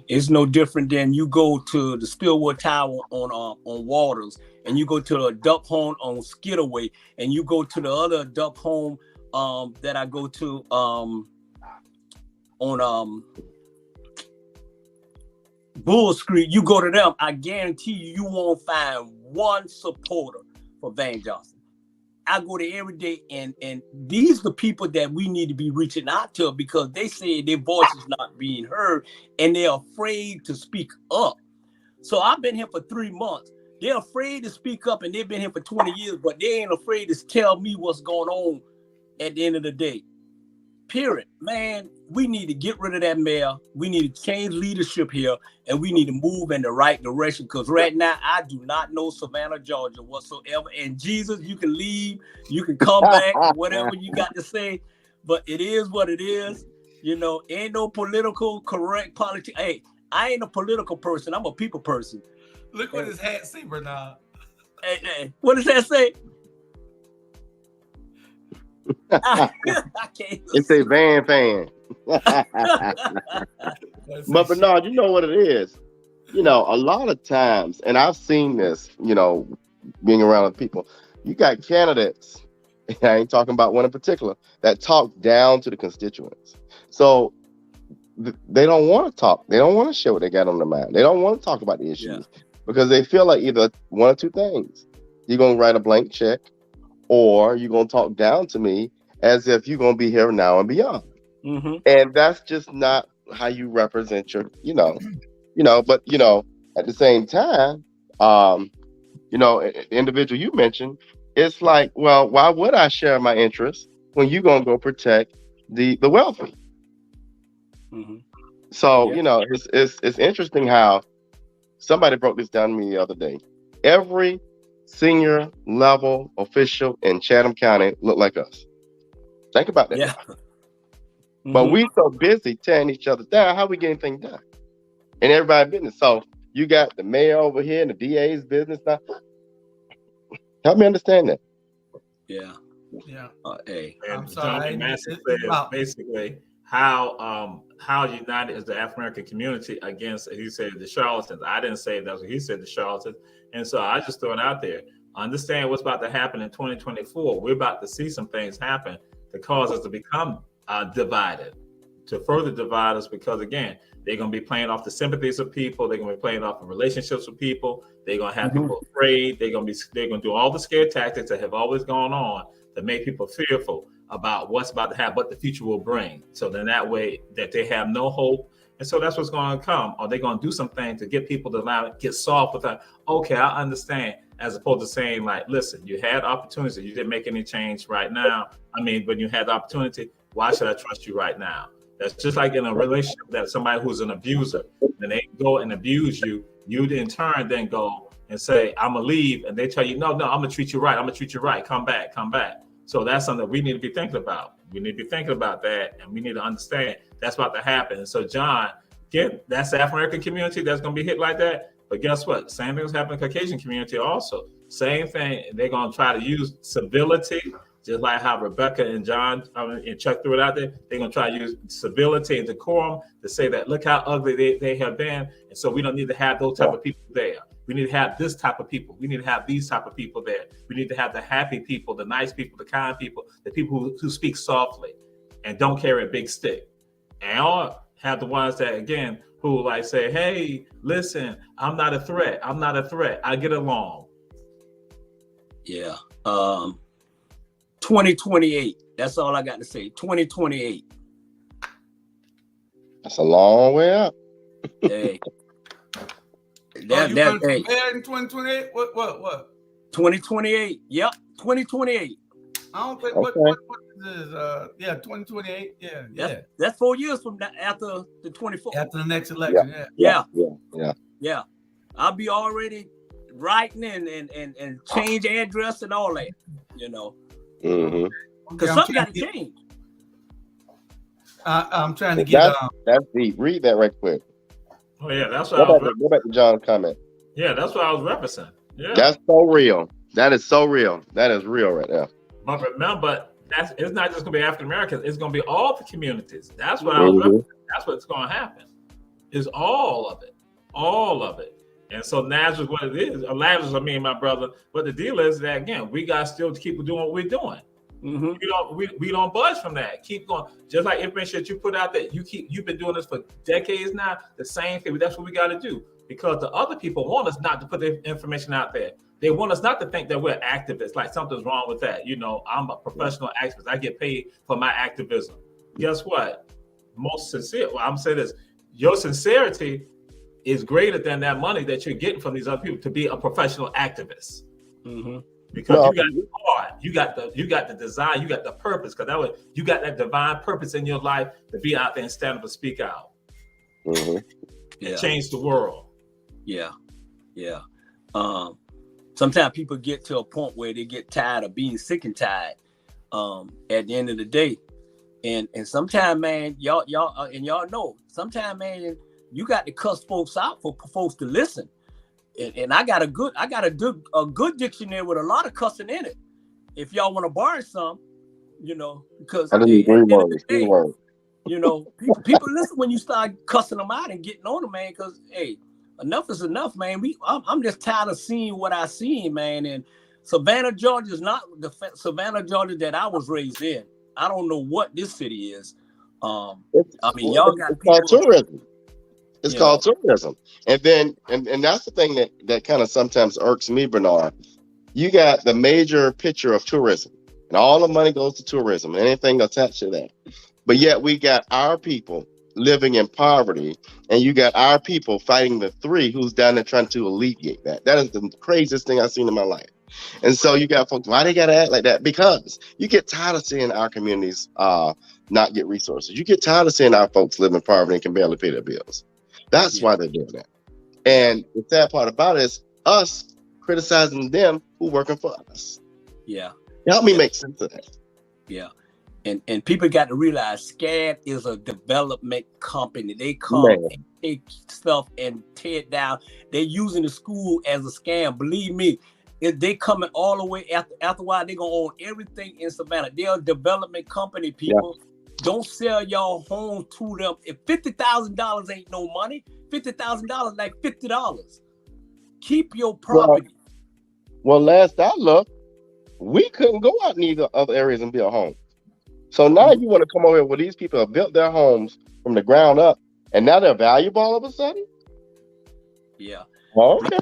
It's no different than you go to the Stillwater Tower on Waters, and you go to the duck home on Skidaway, and you go to the other duck home that I go to on Bull Street. You go to them, I guarantee you won't find one supporter for Van Johnson. I go there every day, and these are the people that we need to be reaching out to, because they say their voice is not being heard and they're afraid to speak up. So I've been here for 3 months. They're afraid to speak up, and they've been here for 20 years, but they ain't afraid to tell me what's going on at the end of the day. Period. Man, we need to get rid of that mayor. We need to change leadership here, and we need to move in the right direction, because right now I do not know Savannah, Georgia whatsoever. And Jesus, you can leave, you can come back, whatever you got to say, but it is what it is. You know, ain't no political correct politics. Hey, I ain't a political person. I'm a people person. Look what his hat say, Bernard. Hey, what does that say? I can't. It's a Van fan. But Bernard, you know what it is. you know, a lot of times, and I've seen this, you know, being around with people, you got candidates, I ain't talking about one in particular, that talk down to the constituents. So they don't want to talk. They don't want to share what they got on their mind. They don't want to talk about the issues because they feel like either one or two things. You're going to write a blank check, or you're going to talk down to me as if you're going to be here now and beyond. Mm-hmm. And that's just not how you represent your, but at the same time, the individual you mentioned, it's like, well, why would I share my interests when you're going to go protect the wealthy? Mm-hmm. So, it's interesting how somebody broke this down to me the other day. Every senior level official in Chatham County look like us. Think about that. Yeah. But we so busy tearing each other down, how we get anything done? And everybody business. So you got the mayor over here and the DA's business now. Help me understand that. Yeah. Yeah. Hey. I'm sorry. Basically how united is the African American community against, he said, the charlatans. I didn't say that's what he said, the charlatans. And so I just throw it out there. Understand what's about to happen in 2024. We're about to see some things happen that cause us to become divided, to further divide us, because again, they're going to be playing off the sympathies of people. They're going to be playing off the relationships with people. They're going to have people afraid. They're going to do all the scare tactics that have always gone on to make people fearful about what's about to happen, what the future will bring. So then that way that they have no hope. And so that's what's going to come. Or they're going to do something to get people to get soft with that. Okay, I understand. As opposed to saying, like, listen, you had opportunities, you didn't make any change right now. I mean, when you had the opportunity, why should I trust you right now? That's just like in a relationship that somebody who's an abuser, and they go and abuse you, you in turn then go and say, I'm gonna leave, and they tell you, no, I'm gonna treat you right. I'm gonna treat you right. Come back. So that's something that we need to be thinking about. We need to be thinking about that, and we need to understand that's about to happen. And so, John, again, that's the African American community that's gonna be hit like that. But guess what? Same thing is happening in the Caucasian community also. Same thing. They're gonna try to use civility, just like how Rebecca and John and Chuck threw it out there. They're gonna try to use civility and decorum to say that look how ugly they have been, and so we don't need to have those type of people there. We need to have this type of people. We need to have these type of people there. We need to have the happy people, the nice people, the kind people, the people who speak softly and don't carry a big stick. And I'll have the ones that, again, who like say, hey, listen, I'm not a threat. I get along. Yeah. 2028. That's all I got to say. 2028. That's a long way up. Hey. You in 2028? What? 2028. Yep. 2028. I don't think what is 2028. Yeah. That's 4 years from now, after the 24th. After the next election. Yeah. I'll be already writing and change address and all that, Because something got to change. I'm trying to get that's deep. Read that right quick. Oh yeah, that's what go back to John's comment. Yeah, that's what I was referencing. Yeah. That's so real. That is so real. That is real right now. But remember, it's not just gonna be African Americans, it's gonna be all the communities. That's what I was referencing. That's what's gonna happen. It's all of it. All of it. And so Nazareth, what it is, Lazarus, I mean, my brother. But the deal is that again, we got still to keep doing what we're doing. We don't budge from that. Keep going. Just like information that you put out there, you've been doing this for decades now. The same thing. That's what we got to do, because the other people want us not to put the information out there. They want us not to think that we're activists. Like something's wrong with that. I'm a professional activist. I get paid for my activism. Guess what? Most sincere. Well, I'm saying this. Your sincerity is greater than that money that you're getting from these other people to be a professional activist. Because you got the heart, you got the design, you got the purpose. Because that way, you got that divine purpose in your life to be out there and stand up and speak out, and change the world. Yeah. Sometimes people get to a point where they get tired of being sick and tired. At the end of the day, and sometimes, man, y'all know, sometimes, man, you got to cuss folks out for folks to listen. And I got a good dictionary with a lot of cussing in it. If y'all want to borrow some, because people listen when you start cussing them out and getting on them, man. Because enough is enough, man. I'm just tired of seeing what I seen, man. And Savannah, Georgia is not the Savannah, Georgia that I was raised in. I don't know what this city is. I mean, y'all got it's called tourism. It's Yeah. called tourism. And then and that's the thing that kind of sometimes irks me, Bernard. You got the major picture of tourism, and all the money goes to tourism and anything attached to that. But yet we got our people living in poverty, and you got our people fighting the three who's down there trying to alleviate that. That is the craziest thing I've seen in my life. And so you got folks, why they gotta act like that? Because you get tired of seeing our communities not get resources. You get tired of seeing our folks live in poverty and can barely pay their bills. That's why they're doing that. And the sad part about it is us criticizing them who working for us. Yeah. Help me make sense of that. Yeah. And people got to realize SCAD is a development company. They come and take stuff and tear it down. They're using the school as a scam. Believe me, if they coming all the way after a while, they're gonna own everything in Savannah. They're a development company, people. Yeah. Don't sell y'all home to them. If $50,000 ain't no money, $50,000 like $50. Keep your property. Well, last I looked, we couldn't go out in these other areas and build homes. So now you want to come over here where these people have built their homes from the ground up, and now they're valuable all of a sudden? Yeah. Okay.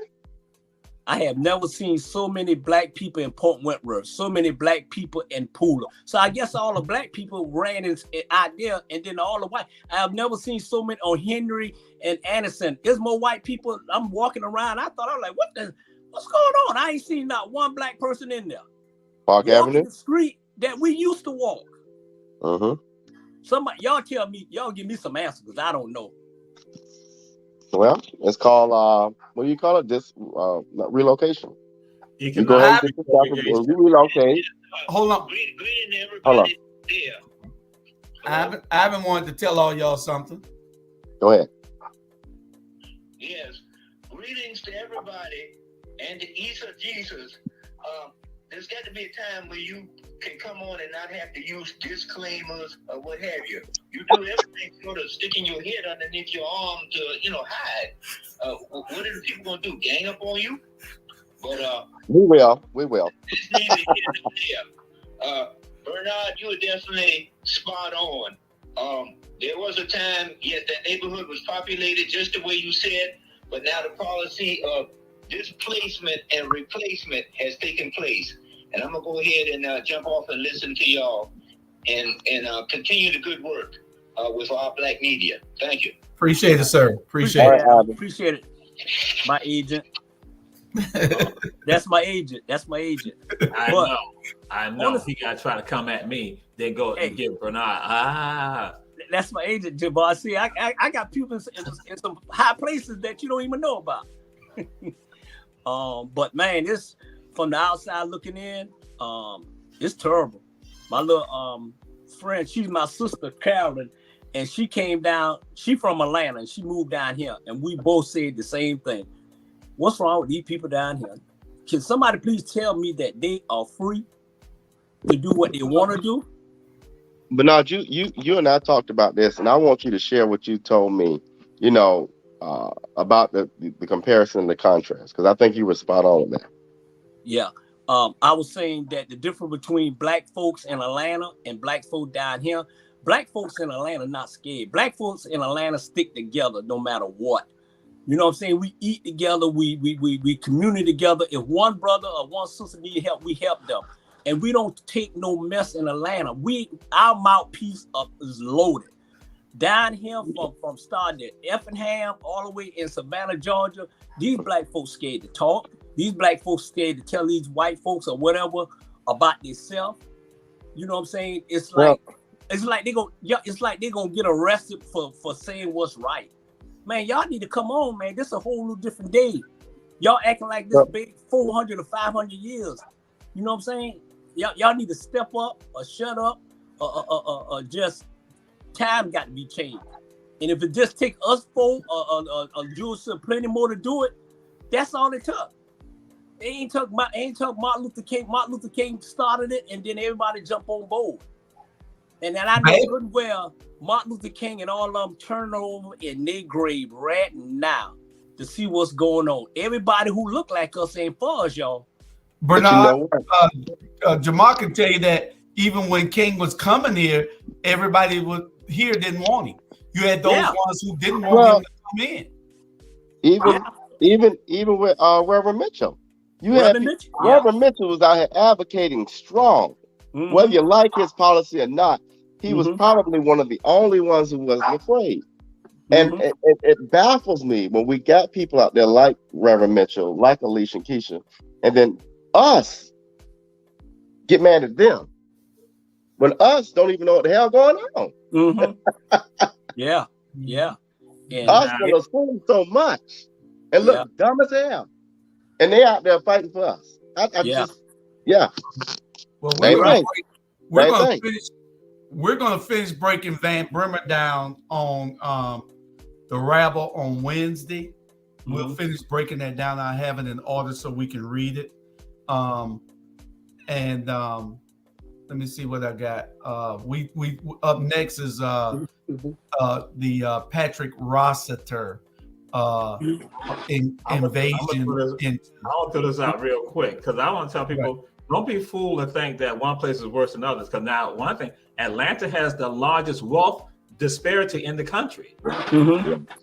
I have never seen so many black people in Port Wentworth, so many black people in Pooler. So I guess all the black people ran out there, and then all the white. I have never seen so many on Henry and Anderson. There's more white people. I'm walking around. I thought, I was like, what's going on? I ain't seen not one black person in there. Park Avenue? The street that we used to walk. Somebody, y'all tell me, y'all give me some answers, because I don't know. Well, it's called what do you call it? Relocation. You go ahead and relocate. Hold on. Hold on. Ivan wanted to tell all y'all something. Go ahead. Yes. Greetings to everybody and the East of Jesus. There's got to be a time where you can come on and not have to use disclaimers or what have you. You do everything sort of sticking your head underneath your arm to, hide. What are the people going to do? Gang up on you? But we will. Bernard, you were definitely spot on. There was a time, yes, that neighborhood was populated just the way you said, but now the policy of displacement and replacement has taken place. And I'm going to go ahead and jump off and listen to y'all and continue the good work with our black media. Thank you. Appreciate it, sir. Appreciate it. My agent. That's my agent. I know. He got to try to come at me. Then go and get Bernard. That's my agent, Jabbar. See, I got people in some high places that you don't even know about. But man, this from the outside looking in, it's terrible. My little friend, she's my sister Carolyn, and she came down. She from Atlanta, and she moved down here, and we both said the same thing. What's wrong with these people down here? Can somebody please tell me that they are free to do what they want to do? Bernard, you and I talked about this, and I want you to share what you told me. About the comparison and the contrast, because I think you were spot on with that. Yeah. I was saying that the difference between black folks in Atlanta and black folk down here, black folks in Atlanta not scared. Black folks in Atlanta stick together no matter what. You know what I'm saying? We eat together, we commune together. If one brother or one sister need help, we help them. And we don't take no mess in Atlanta. Our mouthpiece is loaded. Down here from starting at Effingham all the way in Savannah, Georgia, these black folks scared to talk. These black folks scared to tell these white folks or whatever about themselves. You know what I'm saying? It's like they're gonna get arrested for saying what's right. Man, y'all need to come on, man. This is a whole new different day. Y'all acting like this big 400 or 500 years. You know what I'm saying? Y'all need to step up or shut up or just. Time got to be changed, and if it just take us four or Jews plenty more to do it, that's all it took. It ain't took Martin Luther King. Martin Luther King started it, and then everybody jumped on board. And then I know good well Martin Luther King and all of them turn over in their grave right now. to see what's going on. Everybody who look like us ain't for us, y'all. Bernard, Jamal can tell you that even when King was coming here, everybody here didn't want him. You had those ones who didn't want him to come in. Even with Reverend Mitchell, Reverend Mitchell was out here advocating strong. Mm-hmm. Whether you like his policy or not, he was probably one of the only ones who wasn't afraid. And it baffles me when we got people out there like Reverend Mitchell, like Alicia and Keisha, and then us get mad at them when us don't even know what the hell going on. Yeah. And us will assume so much and look dumb as hell, and they out there fighting for us. Well, we're going to finish breaking Van Brimmer down on the rabble on Wednesday. We'll finish breaking that down. I have it in order so we can read it. Let me see what I got. We up next is the Patrick Rossiter invasion. I want to throw this out real quick because I want to tell people, don't be fooled and think that one place is worse than others. Because now, one thing, Atlanta has the largest wealth disparity in the country.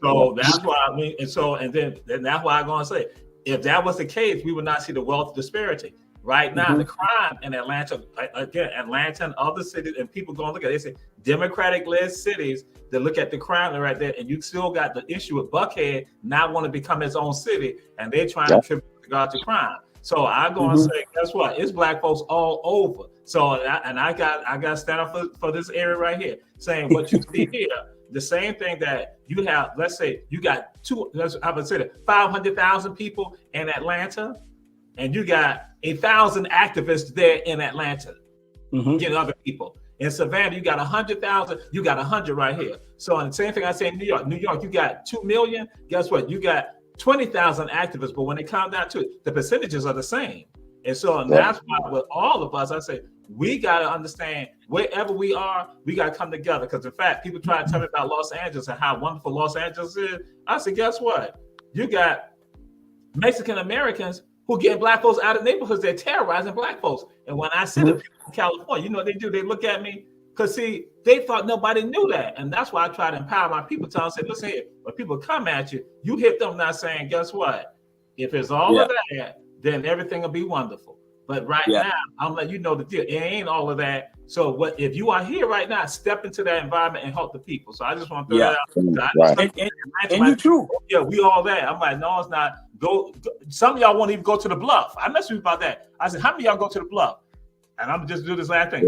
So that's why I mean, and then that's why I'm going to say, if that was the case, we would not see the wealth disparity. Right now, the crime in Atlanta, again, Atlanta and other cities, and people go and look at it, they say Democratic-led cities that look at the crime right there, and you still got the issue with Buckhead not want to become its own city, and they're trying to contribute to crime. So I go and say, guess what? It's black folks all over. So I got to stand up for this area right here, saying what you see here. The same thing that you have. Let's say you got 500,000 people in Atlanta, and you got 1,000 activists there in Atlanta, getting other people. In Savannah, you got 100,000. You got 100 right here. So, and the same thing I say in New York. New York, you got 2 million. Guess what? You got 20,000 activists. But when it comes down to it, the percentages are the same. And so, and that's why with all of us, I say we got to understand wherever we are, we got to come together. Because in fact, people try to tell me about Los Angeles and how wonderful Los Angeles is. I said, guess what? You got Mexican Americans who get black folks out of neighborhoods. They're terrorizing black folks. And when I said to people in California, you know what they do? They look at me because, see, they thought nobody knew that. And that's why I try to empower my people, tell them, say, listen here, when people come at you, you hit them not saying, guess what? If it's all of that, then everything will be wonderful. But right now, I'm letting you know the deal. It ain't all of that. So what if you are here right now, step into that environment and help the people. So I just want to throw that out. And you true. Yeah, we all that. I'm like, no, it's not. Go. Some of y'all won't even go to the Bluff. I messed with you about that. I said, how many of y'all go to the Bluff? And I'm just do this last thing.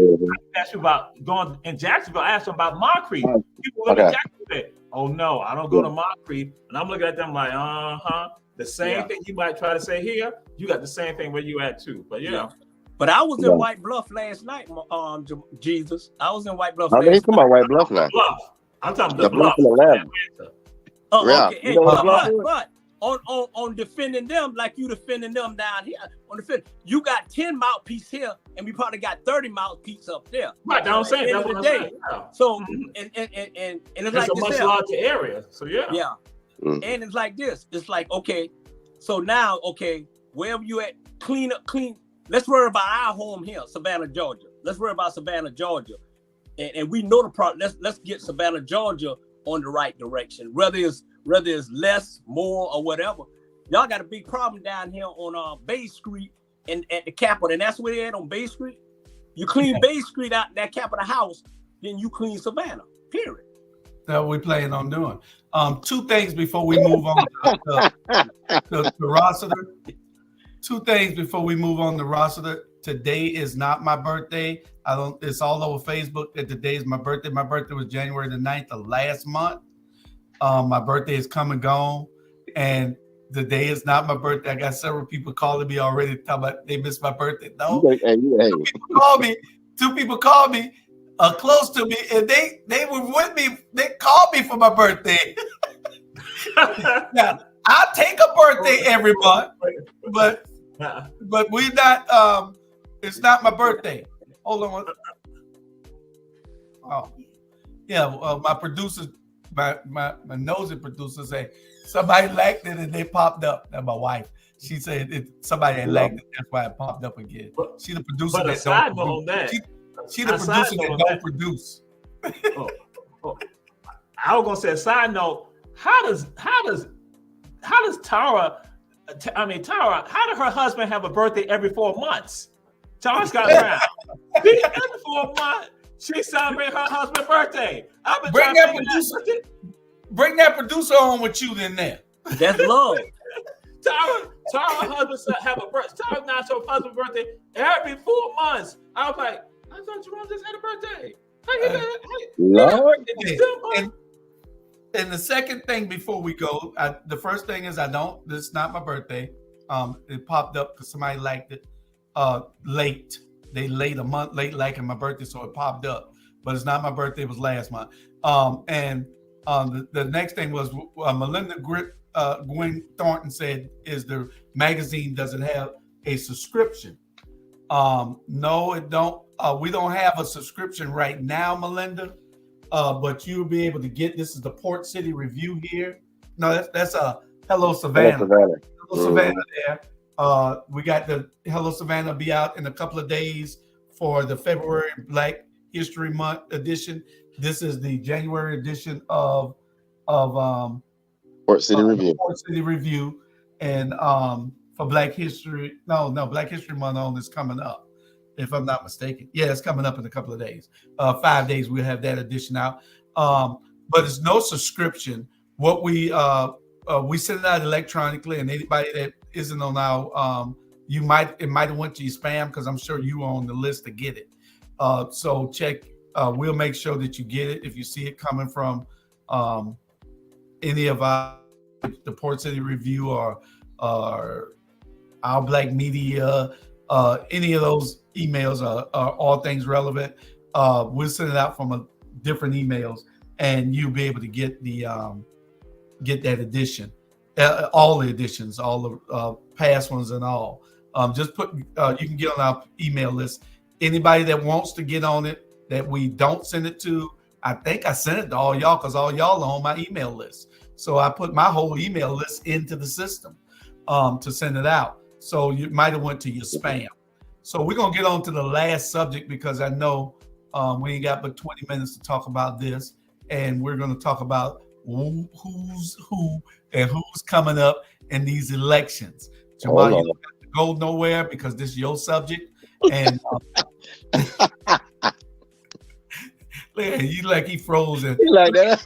I asked you about going in Jacksonville. I asked them about Moncrief. People go to Jacksonville. Oh no, I don't go to Moncrief. And I'm looking at them like, the same thing you might try to say here, you got the same thing where you at too. But But I was in White Bluff last night, Jesus. I was in White Bluff last night. He's talking about White Bluff now. I'm talking about the Bluff. Okay. But on defending them like you defending them down here, you got 10 mouthpiece here, and we probably got 30 mouthpiece up there. Right, that's what I'm saying. That's what I'm saying. So and it's like a much larger area. So and it's like this. It's like, okay, so now, wherever you at, clean. Let's worry about our home here, Savannah, Georgia. Let's worry about Savannah, Georgia. And we know the problem. Let's get Savannah, Georgia on the right direction. Whether it's less, more, or whatever. Y'all got a big problem down here on Bay Street and at the Capitol. And that's where they're at on Bay Street. You clean Bay Street out, that Capitol House, then you clean Savannah, period. That we plan on doing. Two things before we move on to Rossiter. Two things before we move on to Rossiter. Today is not my birthday. It's all over Facebook that today is my birthday. My birthday was January the 9th of last month. My birthday is come and gone. And the day is not my birthday. I got several people calling me already talking about they missed my birthday. No. Two people called me close to me, and they were with me. They called me for my birthday. Now, I take a birthday every month, but we not. It's not my birthday. Hold on. Oh, yeah. My producer my nosy producer say somebody liked it and they popped up. That's my wife. She said somebody had liked it. That's why it popped up again. She the producer But a that side don't note on that. She the producer that don't produce. I was gonna say a side note. How does Tara? Tara. How did her husband have a birthday every 4 months? Tara's got around. Every 4 months, she celebrated her husband's birthday. I've been Bring that producer on with you then. There. That's love. Tara, her husband have a birthday. Tara announced her husband's birthday every 4 months. I was like, I thought Jerome just had a birthday. Lord. And the second thing before we go, the first thing is this is not my birthday. It popped up because somebody liked it late. They late a month late liking my birthday, so it popped up. But it's not my birthday, it was last month. The next thing was Melinda Gwen Thornton said, is the magazine, does it have a subscription? No, it don't. We don't have a subscription right now, Melinda. But you'll be able to get, this is the Port City Review here. No, that's a Hello Savannah. Hello Savannah there. We got the Hello Savannah be out in a couple of days for the February Black History Month edition. This is the January edition of Port City Review. Port City Review, and for Black History, Black History Month is coming up, if I'm not mistaken. Yeah, it's coming up in a couple of days. 5 days we'll have that edition out. But it's no subscription. What we send it out electronically, and anybody that isn't on our it might have went to your spam, because I'm sure you are on the list to get it. So check. We'll make sure that you get it if you see it coming from any of the Port City Review or Our Black Media, any of those emails are all things relevant. We'll send it out from different emails, and you'll be able to get get that edition, all the editions, all the past ones and all. Just put you can get on our email list. Anybody that wants to get on it that we don't send it to, I think I sent it to all y'all, because all y'all are on my email list. So I put my whole email list into the system to send it out. So you might have went to your spam. So we're gonna get on to the last subject, because I know we ain't got but 20 minutes to talk about this, and we're gonna talk about who's who and who's coming up in these elections. Jamal, you don't have to go nowhere, because this is your subject. And you like he froze. And you like that?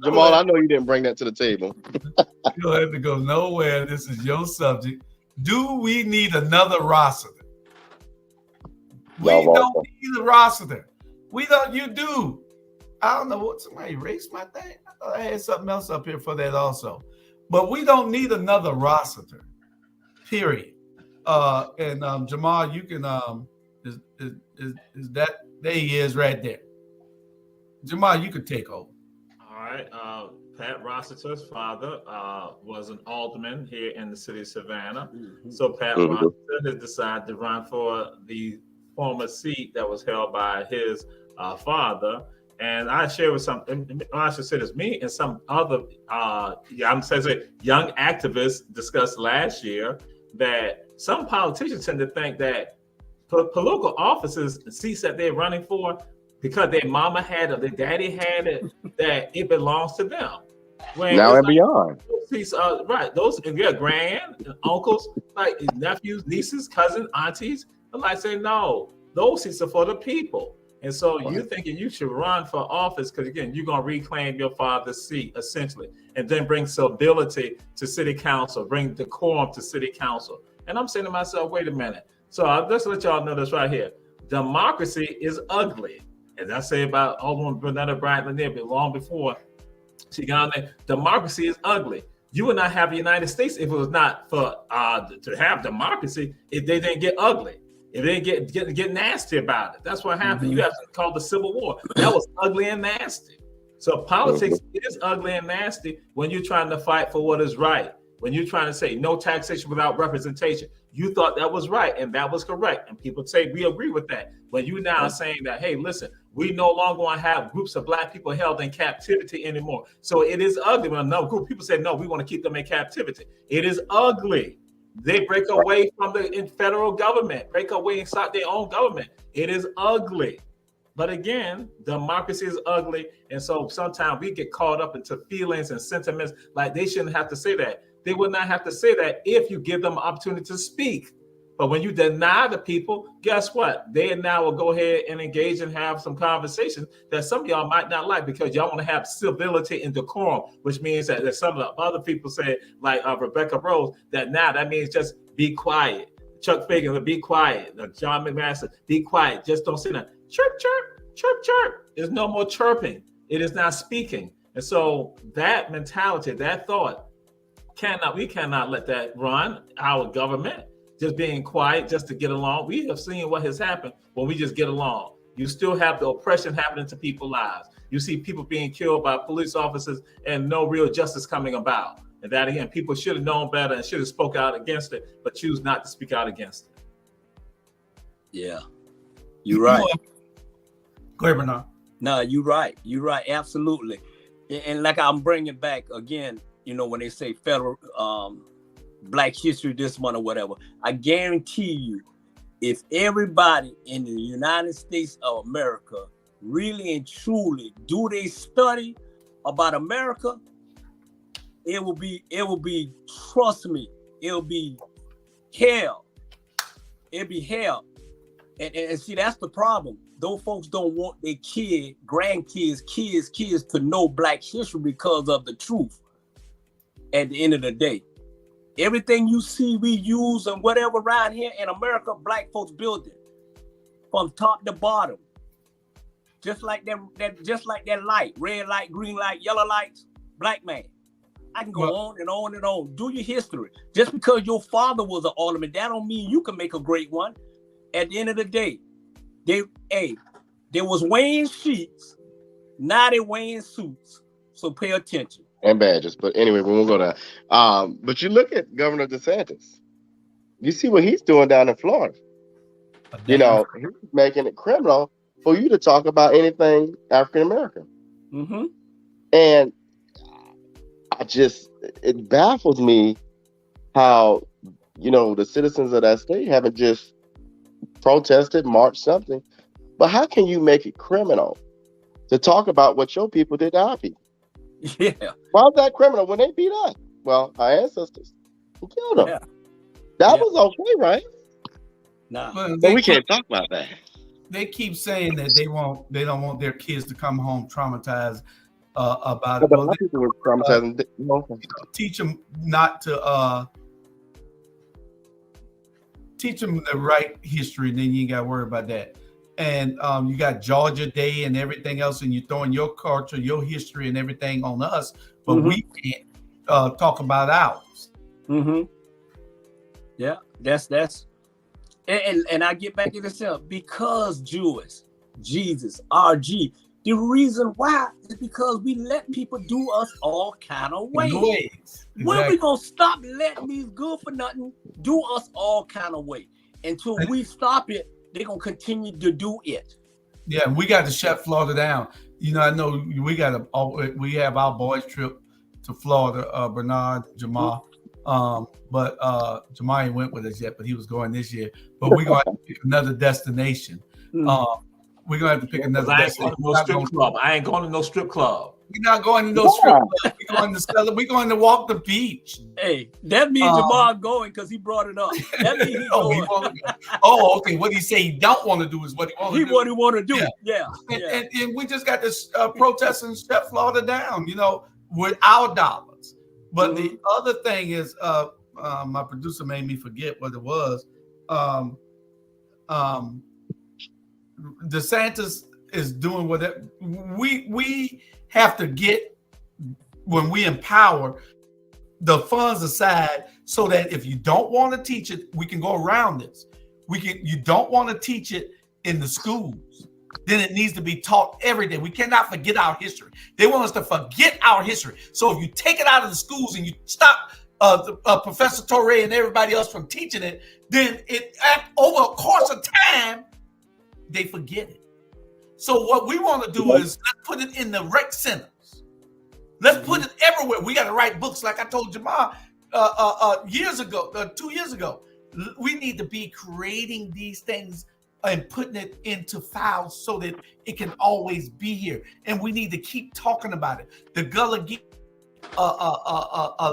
Jamal, I know you didn't bring that to the table. You don't have to go nowhere. This is your subject. Do we need another Rossiter? We don't need a Rossiter. We don't. You do. I don't know what, somebody erased my thing. I thought I had something else up here for that also. But we don't need another Rossiter. Period. And Jamal, you can is that there he is right there. Jamal, you could take over. All right. Pat Rossiter's father was an alderman here in the city of Savannah. Mm-hmm. So Pat Rossiter has decided to run for the former seat that was held by his father. And I share with some, I should say this, me and some other young activists discussed last year that some politicians tend to think that political offices, seats that they're running for, because their mama had or their daddy had it, that it belongs to them. When now and beyond. Those seats are right. Those grand, uncles, like nephews, nieces, cousins, aunties, I'm like saying no, those seats are for the people. And so you're thinking you should run for office because, again, you're going to reclaim your father's seat, essentially, and then bring civility to city council, bring decorum to city council. And I'm saying to myself, wait a minute. So let's let y'all know this right here. Democracy is ugly. As I say about Alderman Bernetta Bryant Lanier, but long before she got on there, democracy is ugly. You would not have the United States if it was not for to have democracy, if they didn't get ugly. If they get nasty about it, that's what happened. You have to call the Civil War. That was ugly and nasty. So politics is ugly and nasty when you're trying to fight for what is right. When you're trying to say no taxation without representation. You thought that was right and that was correct. And people say, we agree with that. But you now are saying that, hey, listen, we no longer want to have groups of black people held in captivity anymore. So it is ugly when another group of people say, no, we want to keep them in captivity. It is ugly. They break away from the federal government, break away and start their own government. It is ugly. But again, democracy is ugly. And so sometimes we get caught up into feelings and sentiments like they shouldn't have to say that. They would not have to say that if you give them an opportunity to speak. But when you deny the people, guess what? They now will go ahead and engage and have some conversations that some of y'all might not like because y'all want to have civility and decorum, which means that some of the other people say, like Rebecca Rose, that now that means just be quiet. Chuck Fagan, be quiet. John McMaster, be quiet. Just don't say that. Chirp, chirp, chirp, chirp. There's no more chirping. It is not speaking. And so that mentality, that thought, we cannot let that run our government. Just being quiet just to get along. We have seen what has happened when we just get along. You still have the oppression happening to people's lives. You see people being killed by police officers and no real justice coming about. And that again, people should have known better and should have spoke out against it, but choose not to speak out against it. Yeah, you're right. Go ahead, Bernard. No, you're right. You're right. Absolutely. And like I'm bringing back again, you know, when they say federal Black History this month or whatever, I guarantee you, if everybody in the United States of America really and truly do they study about America, it will be, trust me, it'll be hell. It'll be hell. And see, that's the problem. Those folks don't want their grandkids, kids to know Black history because of the truth. At the end of the day, everything you see we use and whatever around here in America, Black folks build it from top to bottom. Just like that light, red light, green light, yellow lights, Black man. I can go on and on and on. Do your history. Just because your father was an alderman, that don't mean you can make a great one. At the end of the day, there was weighing sheets, now they weighing suits. So pay attention. And badges. But anyway, we won't go there. But you look at Governor DeSantis. You see what he's doing down in Florida. You know, he's making it criminal for you to talk about anything African American. Mm-hmm. And it baffles me how, you know, the citizens of that state haven't just protested, marched, something. But how can you make it criminal to talk about what your people did to our people? Yeah. Why is that criminal when they beat us? Well, our ancestors killed them. Yeah. That was okay, right? Nah. But we can't talk about that. They keep saying that they don't want their kids to come home traumatized about it. But a lot of people were traumatized. Teach them not to teach them the right history, and then you ain't got to worry about that. And you got Georgia Day and everything else, and you're throwing your culture, your history, and everything on us, but we can't talk about ours. Mm-hmm. Yeah, that's and I get back to this because Jewish, Jesus, RG. The reason why is because we let people do us all kind of ways. Exactly. When are we gonna stop letting these good for nothing do us all kind of way? Until we stop it, they're gonna continue to do it. Yeah, we got to shut Florida down. You know, I know we have our boys trip to Florida, Bernard, Jamal. But Jamal ain't went with us yet, but he was going this year. But we're gonna have to pick another destination. We're gonna have to pick another destination. I ain't going to no strip club. We're not going to no strip club. We're going to walk the beach. Hey, that means Jamal going because he brought it up. That means he's going. Okay. What he say he don't want to do is what he want to do. What he want to do. Yeah. And we just got this protest and shut Florida down, you know, with our dollars. But the other thing is, my producer made me forget what it was. DeSantis is doing what we have to get when we empower the funds aside, so that if you don't want to teach it, we can go around this. You don't want to teach it in the schools, then it needs to be taught every day. We cannot forget our history. They want us to forget our history. So if you take it out of the schools and you stop Professor Torre and everybody else from teaching it, then over a course of time, they forget it. So what we want to do is let's put it in the rec centers. Let's put it everywhere. We got to write books, like I told Jamal 2 years ago. We need to be creating these things and putting it into files so that it can always be here. And we need to keep talking about it. The Gullah Geechee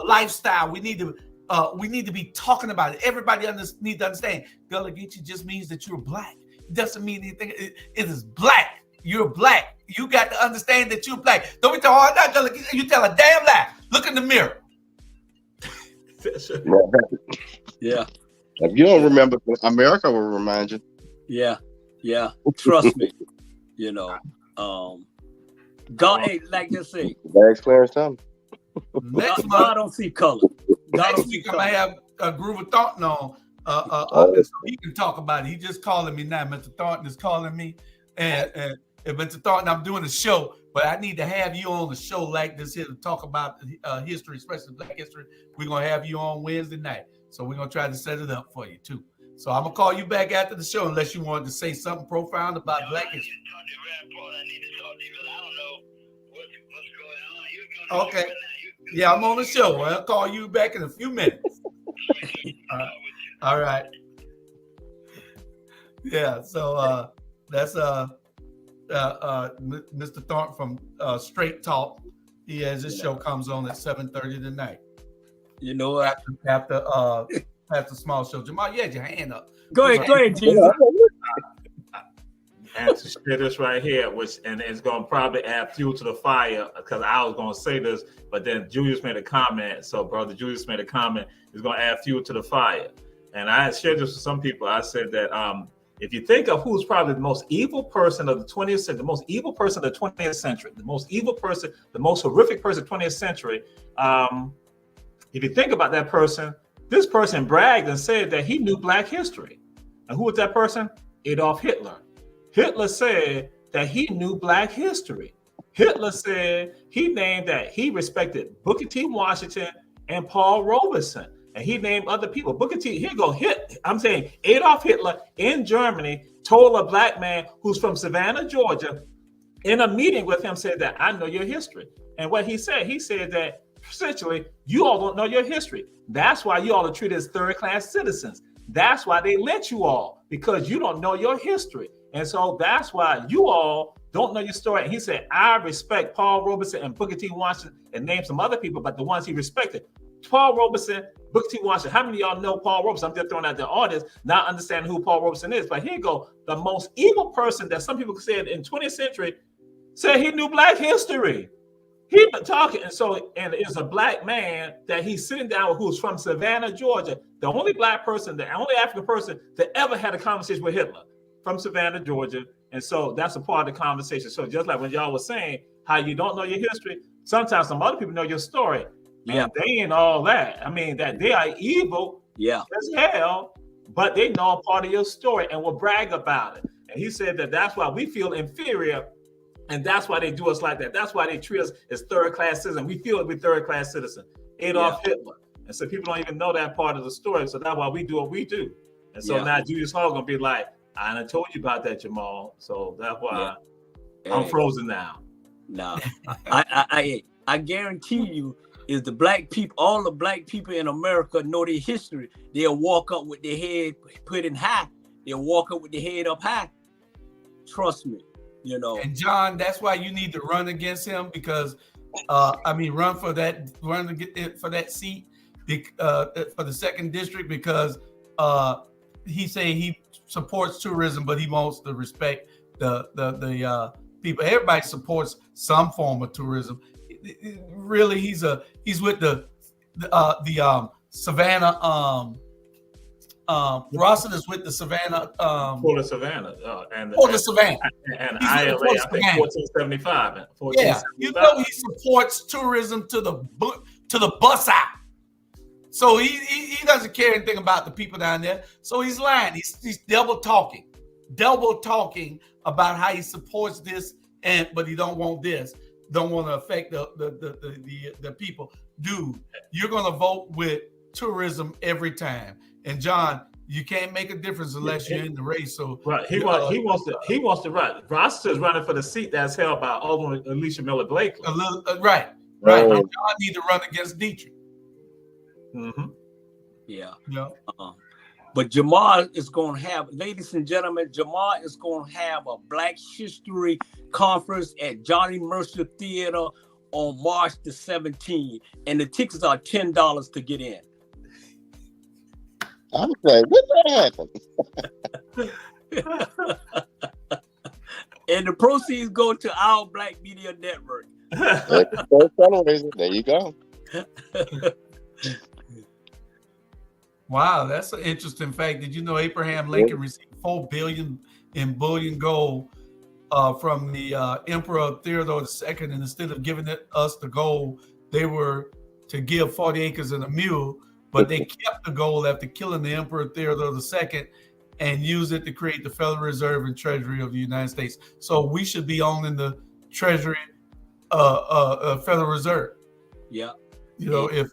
lifestyle. We need to be talking about it. Everybody needs to understand. Gullah Geechee just means that you're black. It doesn't mean anything. It is black. You're black. You got to understand that you're black. Don't be telling, oh, I'm not Gullah Geechee. You tell a damn lie. Look in the mirror. Yeah. If you don't remember, America will remind you. Yeah. Trust me. God ain't like you say. Thanks, Clarence Thomas. Next God don't see color. Next week I might have a Groove of Thornton on, so he can talk about it. He just calling me now. Mr. Thornton is calling me, and Mr. Thornton, I'm doing a show, but I need to have you on the show like this here to talk about history, especially Black history. We're gonna have you on Wednesday night, so we're gonna try to set it up for you too. So I'm gonna call you back after the show unless you wanted to say something profound about Black history. Okay. Yeah, I'm on the show. I'll call you back in a few minutes. All right. Yeah, so that's Mr. Thornton from Straight Talk. He has his show comes on at 7:30 tonight. You know what? After Small Show. Jamal, you had your hand up. Go ahead, Jesus. And to share this right here, and it's going to probably add fuel to the fire, because I was going to say this, but then Julius made a comment. So brother Julius made a comment. It's going to add fuel to the fire. And I shared this with some people. I said that if you think of who's probably the most evil person of the 20th century, the most evil person of the 20th century, the most evil person, the most horrific person of the 20th century, if you think about that person, this person bragged and said that he knew Black history. And who was that person? Adolf Hitler. Hitler said that he knew Black history. Hitler said he named that he respected Booker T. Washington and Paul Robeson. And he named other people. Booker T. Here go I'm saying Adolf Hitler in Germany told a Black man who's from Savannah, Georgia, in a meeting with him, said that I know your history. And what he said that essentially you all don't know your history. That's why you all are treated as third-class citizens. That's why they let you all, because you don't know your history. And so that's why you all don't know your story. And he said, I respect Paul Robeson and Booker T. Washington, and named some other people, but the ones he respected. Paul Robeson, Booker T. Washington. How many of y'all know Paul Robeson? I'm just throwing out the audience, not understanding who Paul Robeson is. But here you go. The most evil person that some people said in 20th century said he knew Black history. He been talking, and it's a Black man that he's sitting down with who's from Savannah, Georgia. The only Black person, the only African person that ever had a conversation with Hitler from Savannah, Georgia. And so that's a part of the conversation. So just like when y'all was saying how you don't know your history, sometimes some other people know your story. Yeah, they ain't all that. I mean, that they are evil as hell, but they know a part of your story and will brag about it. And he said that that's why we feel inferior. And that's why they do us like that. That's why they treat us as third-class citizens. We feel like we're third-class citizens. Adolf Hitler. And so people don't even know that part of the story. So that's why we do what we do. And so now Julius Hall gonna be like, I done told you about that, Jamal. So that's why I'm frozen now. No, I guarantee you, is the Black people, all the Black people in America know their history. They'll walk up with their head put in high. They'll walk up with their head up high. Trust me. And John, that's why you need to run against him, because run for that seat for the second district, because he say he supports tourism, but he wants to respect the people. Everybody supports some form of tourism. Really, he's with the Savannah. Rawson is with the Savannah. Port of Savannah. Port of Savannah. And ILA, I think 1475. Yeah, he supports tourism to the bus out. So he doesn't care anything about the people down there. So he's lying. He's double talking about how he supports this, but he don't want this. Don't want to affect the people. dude, you're going to vote with tourism every time. And John, you can't make a difference unless you're in the race. So right, he wants to run. Ross is running for the seat that's held by Alderman Alicia Miller Blakely. Right. But John need to run against Dietrich. Mm-hmm. Yeah. Yeah. But Jamal is going to have, ladies and gentlemen, Jamal is going to have a Black History Conference at Johnny Mercer Theater on March the 17th. And the tickets are $10 to get in. I'm like, what that happened? And the proceeds go to our Black Media Network. There you go. Wow, that's an interesting fact. Did you know Abraham Lincoln received $4 billion in bullion gold from the Emperor Theodore II, and instead of giving us the gold, they were to give 40 acres and a mule, but they kept the gold after killing the Emperor Theodore II and used it to create the Federal Reserve and Treasury of the United States. So we should be owning the Treasury, Federal Reserve. Yeah. You know, if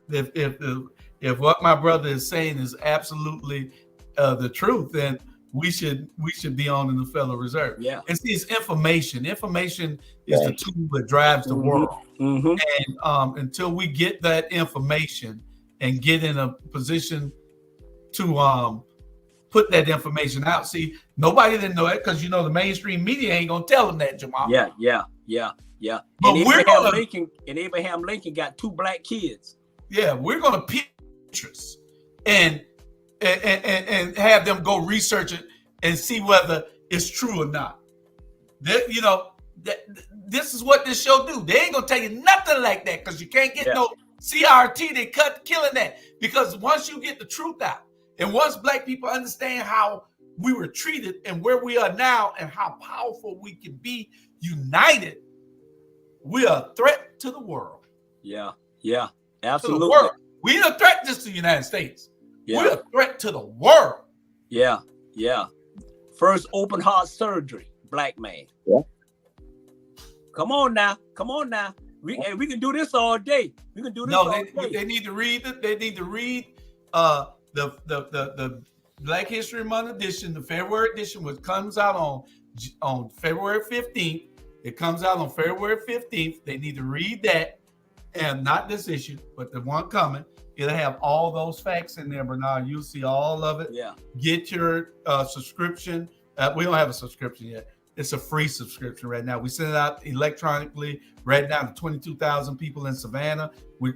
what my brother is saying is absolutely the truth, then we should be owning the Federal Reserve. Yeah. And see, it's information. Information is the tool that drives the world. Mm-hmm. And until we get that information and get in a position to put that information out, see, nobody didn't know it because the mainstream media ain't gonna tell them that, Jamal. Yeah. But And Abraham Lincoln got 2 black kids. Yeah, we're gonna Pinterest and have them go research it and see whether it's true or not. This is what this show do. They ain't gonna tell you nothing like that because you can't get no CRT. They killing that because once you get the truth out and once Black people understand how we were treated and where we are now and how powerful we can be united, we are a threat to the world. Yeah, absolutely. To the world. We ain't a threat just to the United States. Yeah. We're a threat to the world. Yeah. First open heart surgery, Black man. Yeah. Come on now. We can do this all day. We can do this all day. They need to read it. They need to read the Black History Month edition, the February edition, which comes out on February 15th. It comes out on February 15th. They need to read that, and not this issue, but the one coming. It'll have all those facts in there, Bernard. You'll see all of it. Yeah. Get your subscription. We don't have a subscription yet. It's a free subscription right now. We send it out electronically right now to 22,000 people in Savannah.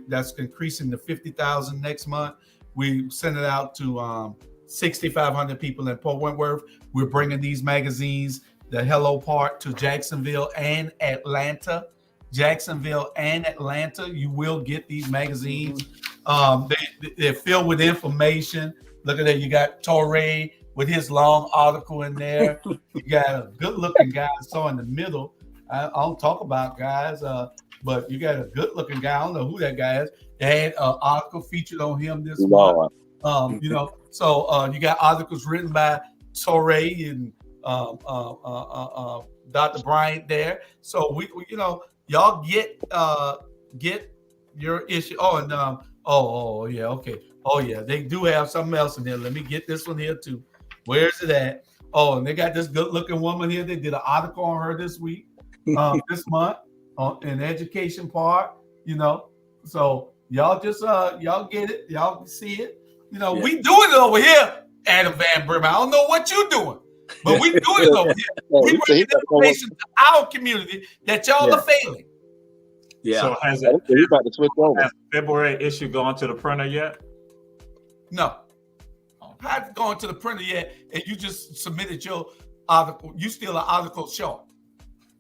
That's increasing to 50,000 next month. We send it out to 6,500 people in Port Wentworth. We're bringing these magazines, the Hello part, to Jacksonville and Atlanta. You will get these magazines. They're filled with information. Look at that. You got Torre with his long article in there. You got a good-looking guy so in the middle. I don't talk about guys, but you got a good-looking guy. I don't know who that guy is. They had an article featured on him this month. So you got articles written by Torre and Dr. Bryant there. So we y'all get your issue. They do have something else in there. Let me get this one here too. Where's it at? Oh, and they got this good-looking woman here. They did an article on her this week, this month, in the education part. So y'all just y'all get it, y'all see it. We doing it over here, Adam Van Brimmer. I don't know what you're doing, but we doing it over here. We bringing information to our community that y'all are failing. Yeah. So has the February issue gone to the printer yet? No. I haven't gone to the printer yet, and you just submitted your article. You still an article short.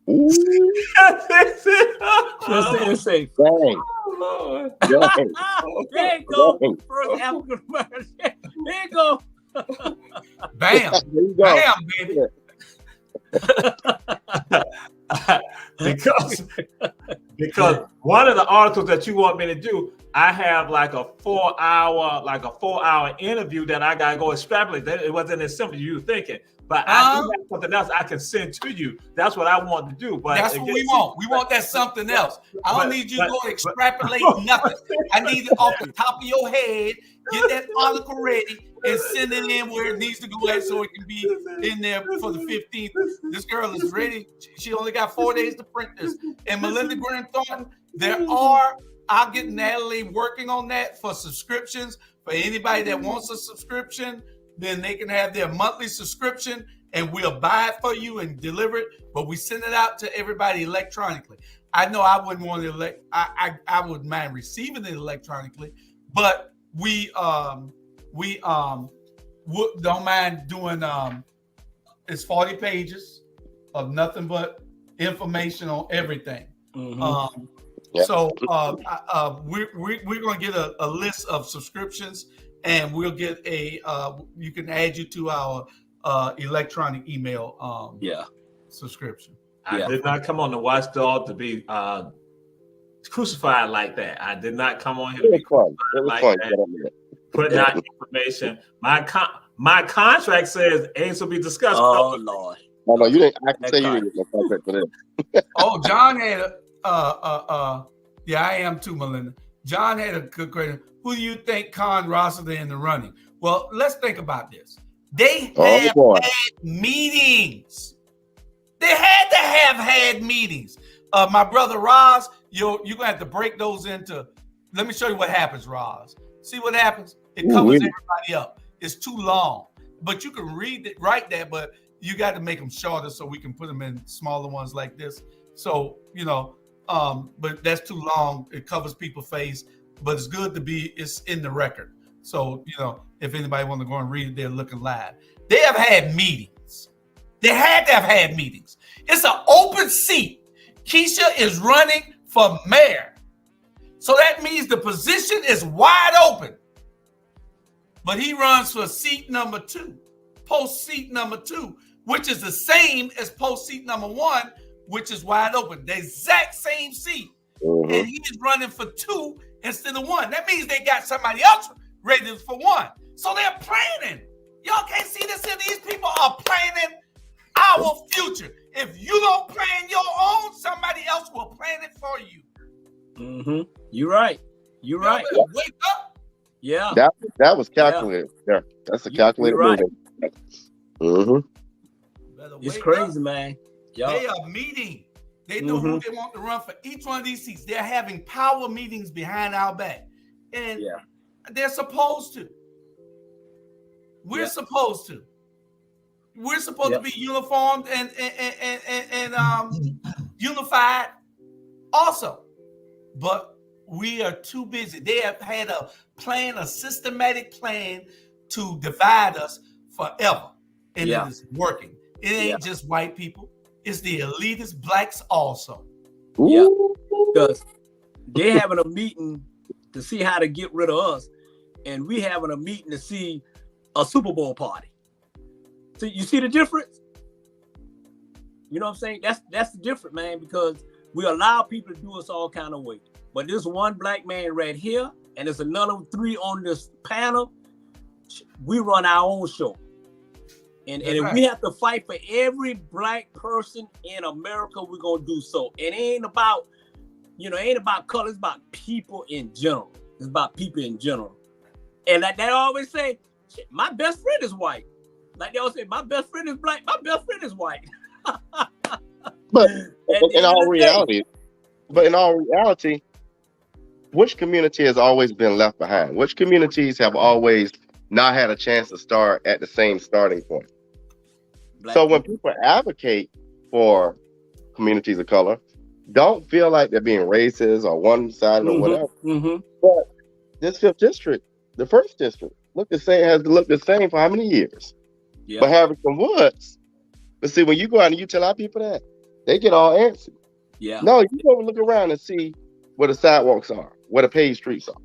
Just say, dang. There you go. First African American. There you go. Bam. Bam, baby. because one of the articles that you want me to do, I have like a 4 hour interview that I gotta go extrapolate. That it wasn't as simple as you were thinking. But I do have something else I can send to you. That's what I want to do. But that's what we want. We want that something else. I don't need you to go extrapolate nothing. I need it off the top of your head. Get that article ready and send it in where it needs to go at so it can be in there for the 15th. This girl is ready. She only got 4 days to print this. And Melinda Graham Thornton, I'll get Natalie working on that for subscriptions. For anybody that wants a subscription, then they can have their monthly subscription and we'll buy it for you and deliver it. But we send it out to everybody electronically. I know I wouldn't want to I wouldn't mind receiving it electronically, but we don't mind doing it's 40 pages of nothing but information on everything. Mm-hmm. So we're going to get a list of subscriptions, and we'll get you can add you to our electronic email subscription. I did not come on the Watchdog to be crucified like that. I did not come on here to be crucified like that. Putting out information. My contract says aims will be discussed. Oh Lord. No, you didn't. I can say you didn't get no contract for that. Oh, John had yeah, I am too, Melinda. John had a good question. Who do you think Con Rossiter in the running? Well, let's think about this. They have had meetings. They had to have had meetings. My brother Roz, you're gonna have to break those into. Let me show you what happens, Roz. See what happens? It covers everybody up. It's too long, but you can write that, but you got to make them shorter so we can put them in smaller ones like this. So but that's too long. It covers people's face, but it's good it's in the record. So if anybody want to go and read it, they're looking live. They have had meetings. They had to have had meetings. It's an open seat. Keisha is running for mayor. So that means the position is wide open. But he runs for seat number 2, post seat number 2, which is the same as post seat number 1, which is wide open. The exact same seat. Mm-hmm. And he's running for 2 instead of 1. That means they got somebody else ready for 1. So they're planning. Y'all can't see this here. These people are planning our future. If you don't plan your own, somebody else will plan it for you. Mm-hmm. You're right. You're right. Wake up. Yeah. That was calculated. Yeah. That's a calculated movement. Mm-hmm. It's crazy, man. They are meeting. They know who they want to run for each one of these seats. They're having power meetings behind our back. And they're supposed to. We're supposed to. We're supposed to be uniformed and unified also. But we are too busy. They have had a systematic plan to divide us forever. And it is working. It ain't just white people. It's the elitist blacks also. Yeah. Because they're having a meeting to see how to get rid of us. And we having a meeting to see a Super Bowl party. So you see the difference? You know what I'm saying? That's the difference, man, because we allow people to do us all kind of way. But this one black man right here, and there's another 3 on this panel, we run our own show. And if we have to fight for every black person in America, we're gonna do so. And it ain't about, ain't about color, it's about people in general. It's about people in general. And like they always say, shit, my best friend is white. Like they always say, my best friend is black, my best friend is white. But in all reality, which community has always been left behind? Which communities have always not had a chance to start at the same starting point? So when people advocate for communities of color, don't feel like they're being racist or one-sided or whatever. Mm-hmm. But this 5th district, the 1st district, has looked the same for how many years? Yeah. But Harrison Woods, but see, when you go out and you tell our people that, they get all antsy. Yeah. No, you go look around and see where the sidewalks are, where the paved streets are.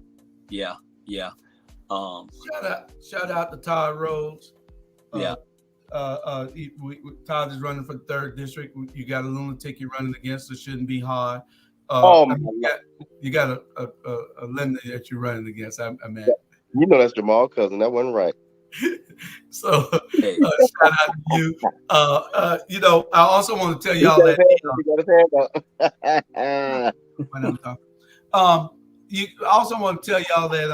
Yeah. Yeah. Shout out to Todd Rhodes. Todd is running for 3rd district. You got a lunatic you're running against. It shouldn't be hard. Oh, I mean, you got a Linda that you're running against. I mean, you know that's Jamal's cousin. That wasn't right. So shout out to you. You know, I also want to tell y'all that when I'm talking. You I also want to tell y'all that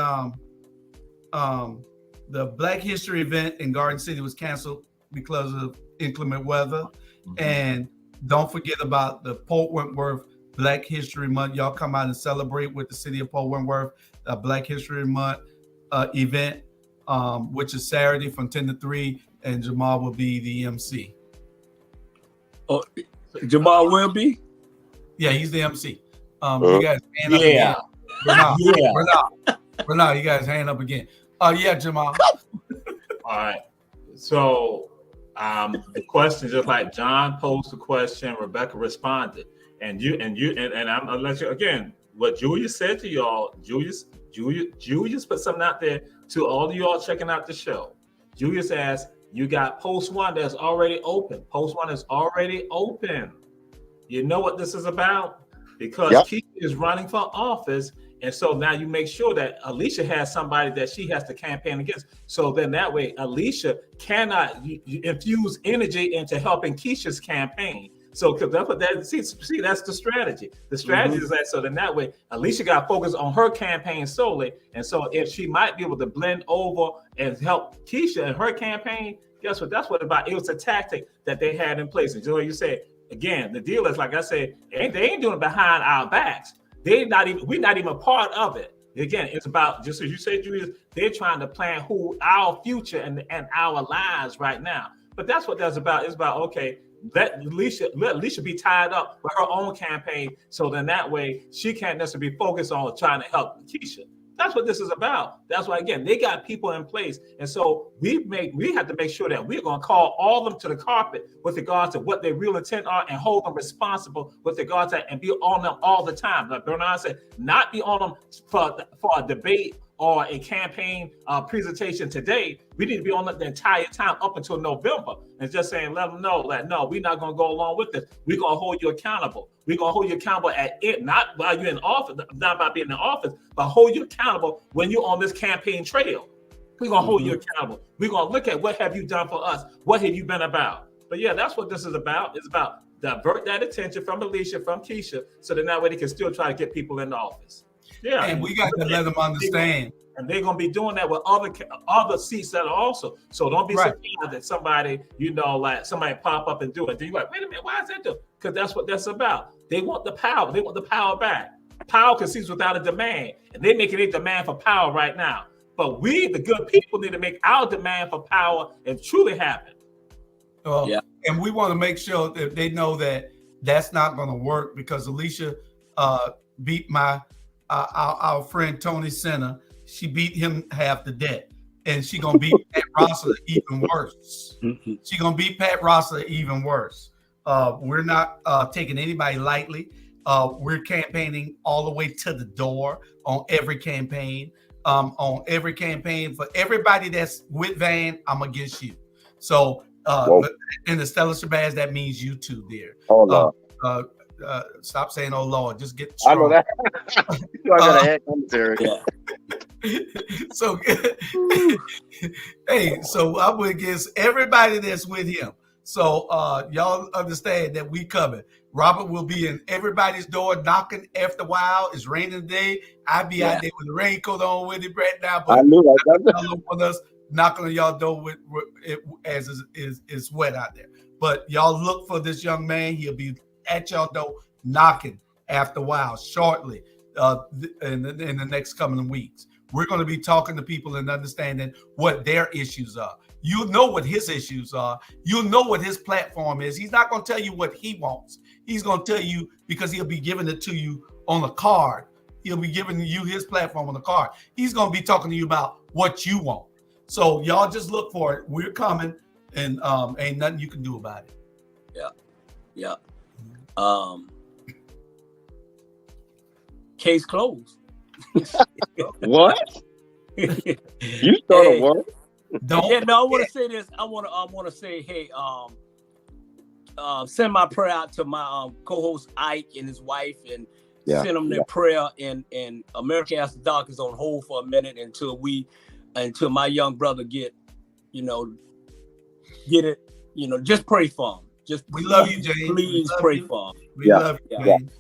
the Black History event in Garden City was canceled because of inclement weather. Mm-hmm. And don't forget about the Port Wentworth Black History Month. Y'all come out and celebrate with the city of Port Wentworth, Black History Month event, which is Saturday from 10 to 3, and Jamal will be the MC. Oh, Jamal will be? Yeah, he's the MC. You guys hand up again. Bernard, you guys hand up again. Yeah, Jamal. All right. So the question, just like John posed the question, Rebecca responded. And I'm gonna let you again, what Julius said to y'all, Julius put something out there to all of y'all checking out the show. Julius asked, you got post one that's already open. Post one is already open. You know what this is about? Because Keisha is running for office. And so now you make sure that Alicia has somebody that she has to campaign against. So then that way, Alicia cannot infuse energy into helping Keisha's campaign. So because that's what that see, that's the strategy. The strategy is that so then that way, Alicia got focused on her campaign solely. And so if she might be able to blend over and help Keisha in her campaign, guess what? That's what about. It was a tactic that they had in place. And so you say again, the deal is like I said, they ain't doing it behind our backs. We're not even a part of it. Again, it's about, just as you say, Julius, they're trying to plan our future and our lives right now. But that's what that's about. It's about, okay, let Alicia be tied up with her own campaign. So then that way she can't necessarily be focused on trying to help Keisha. That's what this is about. That's why, again, they got people in place. And so we have to make sure that we're going to call all of them to the carpet with regards to what their real intent are and hold them responsible with regards to and be on them all the time. Like Bernard said, not be on them for a debate or a campaign presentation today. We need to be on them the entire time up until November and just saying, let them know that, no, we're not going to go along with this. We're going to hold you accountable. We're going to hold you accountable at it, not while you're in office, not by being in office, but hold you accountable when you're on this campaign trail. We're going to hold you accountable. We're going to look at what have you done for us? What have you been about? But yeah, that's what this is about. It's about divert that attention from Alicia, from Keisha, so that way they can still try to get people in the office. Yeah, and we got to let them understand. And they're gonna be doing that with other seats that are also. So don't be surprised that somebody, like somebody pop up and do it. Then you're like, wait a minute, why is that doing? Because that's what that's about. They want the power. They want the power back. Power concedes without a demand, and they're making a demand for power right now. But we, the good people, need to make our demand for power and truly happen. And we want to make sure that they know that that's not going to work because Alicia beat our friend Tony Senna. She beat him half the debt, and she gonna beat Pat Rosser even worse. She gonna beat Pat Rosser even worse. We're not taking anybody lightly. We're campaigning all the way to the door on every campaign. On every campaign for everybody that's with Van, I'm against you. So in the Stella Shabazz, that means you too, dear. Oh no. Stop saying "oh Lord," just get strong. I know that. I gotta add commentary. So, hey, so I'm against everybody that's with him. So y'all understand that we coming. Robert will be in everybody's door knocking after a while. It's raining today. I'd be out there with a raincoat on with it right now. But I knew that. Y'all look for us knocking on y'all door with as is wet out there. But y'all look for this young man. He'll be at y'all door knocking after a while, shortly in the next coming weeks. We're going to be talking to people and understanding what their issues are. You'll know what his issues are. You'll know what his platform is. He's not going to tell you what he wants. He's going to tell you because he'll be giving it to you on a card. He'll be giving you his platform on a card. He's going to be talking to you about what you want. So y'all just look for it. We're coming, and ain't nothing you can do about it. Yeah. Case closed. What? You started what? I want to say this. I want to say, hey, send my prayer out to my co-host Ike and his wife, and send them their prayer, and America After Dark is on hold for a minute until my young brother get it. Just pray for him. We love you, James. Please pray for him. We love you, James.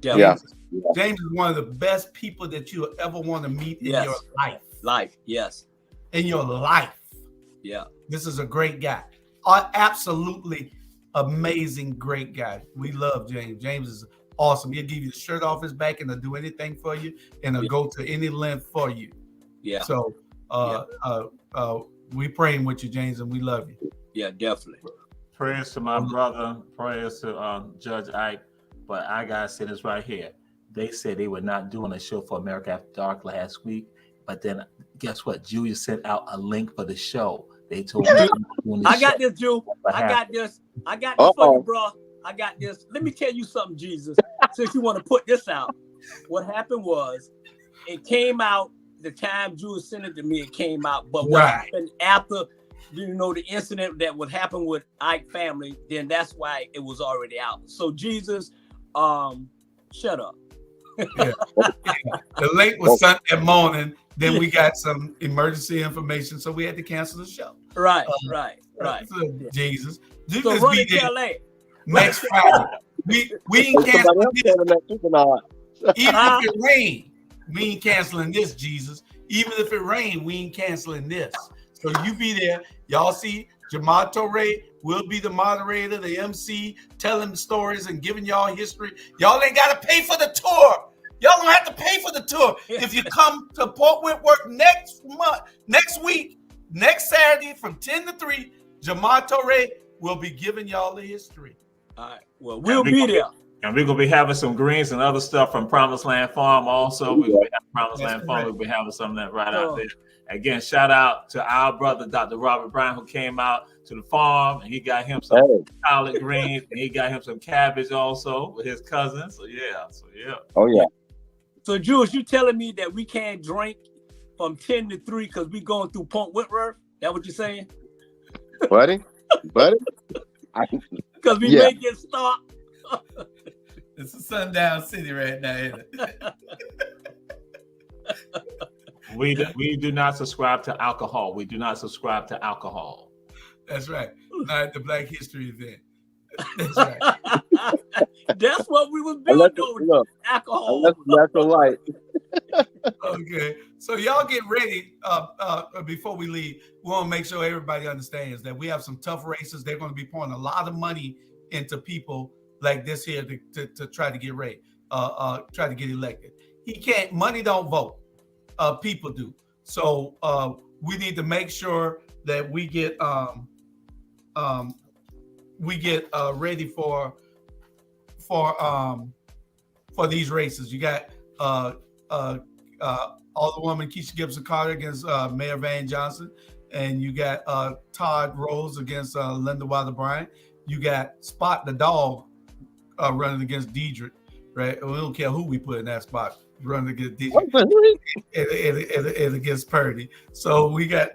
Yeah. James is one of the best people that you'll ever want to meet in your life. Yes. In your life. Yeah. This is a great guy. Absolutely amazing, great guy. We love James. James is awesome. He'll give you the shirt off his back and he'll do anything for you, and he'll go to any length for you. Yeah. So we praying with you, James, and we love you. Yeah, definitely. Prayers to my brother. Prayers to Judge Ike. But I gotta say this right here. They said they were not doing a show for America After Dark last week, but then guess what? Julia sent out a link for the show. They told me I got this, Jew. I got this for you, bro. I got this. Let me tell you something, Jesus. Since you want to put this out, what happened was it came out the time Julia sent it to me. It came out, but what happened after? The incident that would happen with Ike family, then that's why it was already out. So Jesus, shut up. Yeah. The link was Sunday morning. Then we got some emergency information, so we had to cancel the show. Right. So, Jesus, so run it to LA next Friday. We ain't canceling this. Even if it rain, we ain't canceling this, Jesus. Even if it rain, we ain't canceling this. So you be there. Y'all see Jamal Torre will be the moderator, the MC, telling the stories and giving y'all history. Y'all ain't got to pay for the tour. Y'all don't have to pay for the tour. If you come to Port Whitworth next week, next Saturday from 10 to 3, Jamal Torre will be giving y'all the history. All right. Well, we'll be there. And we're going to be having some greens and other stuff from Promised Land Farm also. We're going to be having Promised Land Farm. We'll be having some of that right out there. Again, shout out to our brother, Dr. Robert Brown, who came out to the farm, and he got him some collard greens, and he got him some cabbage also with his cousin. So, yeah. Oh, yeah. So, Jules, you telling me that we can't drink from 10 to 3 because we going through Port Whitworth? That what you're saying? Buddy? Because we may get stopped. It's a sundown city right now, isn't it? We do not subscribe to alcohol. We do not subscribe to alcohol. That's right. Not at the Black History event. That's right. That's what we was built on. Alcohol. That's a light. Okay. So y'all get ready. Before we leave, we want to make sure everybody understands that we have some tough races. They're going to be pouring a lot of money into people like this here to try to get ready, try to get elected. Money don't vote. People do. So we need to make sure that we get ready for these races. You got Alderwoman Keisha Gibson Carter against Mayor Van Johnson, and you got Todd Rose against Linda Wilder Bryant. You got Spot the dog running against Deidre. Right? We don't care who we put in that spot. Running against Deidre and against Purdy. So we got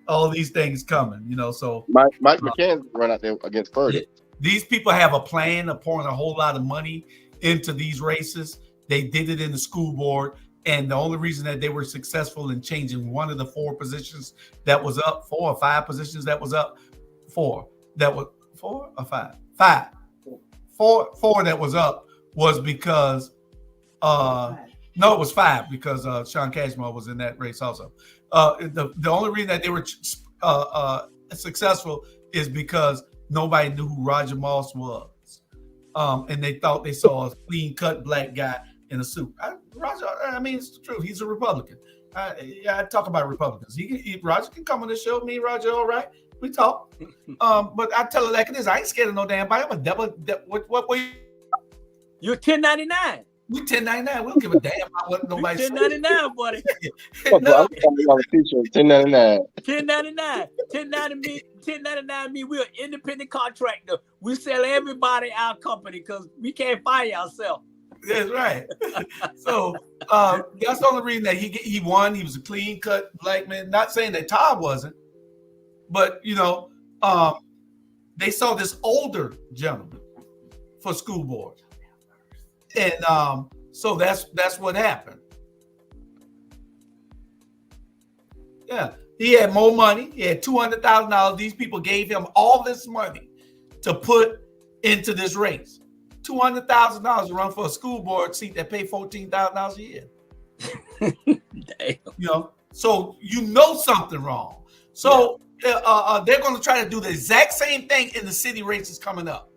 all these things coming, So Mike McCann's run out there against Purdy. These people have a plan of pouring a whole lot of money into these races. They did it in the school board, and the only reason that they were successful in changing one of the 4 positions that was up, 4 or 5 positions that was up, 4 that was 4 or 5, 5, 4 that was up was because. No, it was 5 because Sean Cashmore was in that race also. The only reason that they were successful is because nobody knew who Roger Moss was, and they thought they saw a clean-cut black guy in a suit. Roger, it's the truth. He's a Republican. I talk about Republicans. Roger can come on this show. Me and Roger, all right, we talk. But I tell her like this: I ain't scared of no damn body. I'm a devil. What were you? You're 1099. We 1099. We don't give a damn about what nobody says. 1099, buddy. No. 1099. 1099. 1099 mean we're an independent contractor. We sell everybody our company because we can't fire ourselves. That's right. So that's the only reason that he won. He was a clean cut black man. Not saying that Todd wasn't, but they saw this older gentleman for school board. And so that's what happened. Yeah, he had more money. He had $200,000. These people gave him all this money to put into this race. $200,000 to run for a school board seat that pay $14,000 a year. Damn. You know, so you know something wrong. So they're going to try to do the exact same thing in the city races coming up.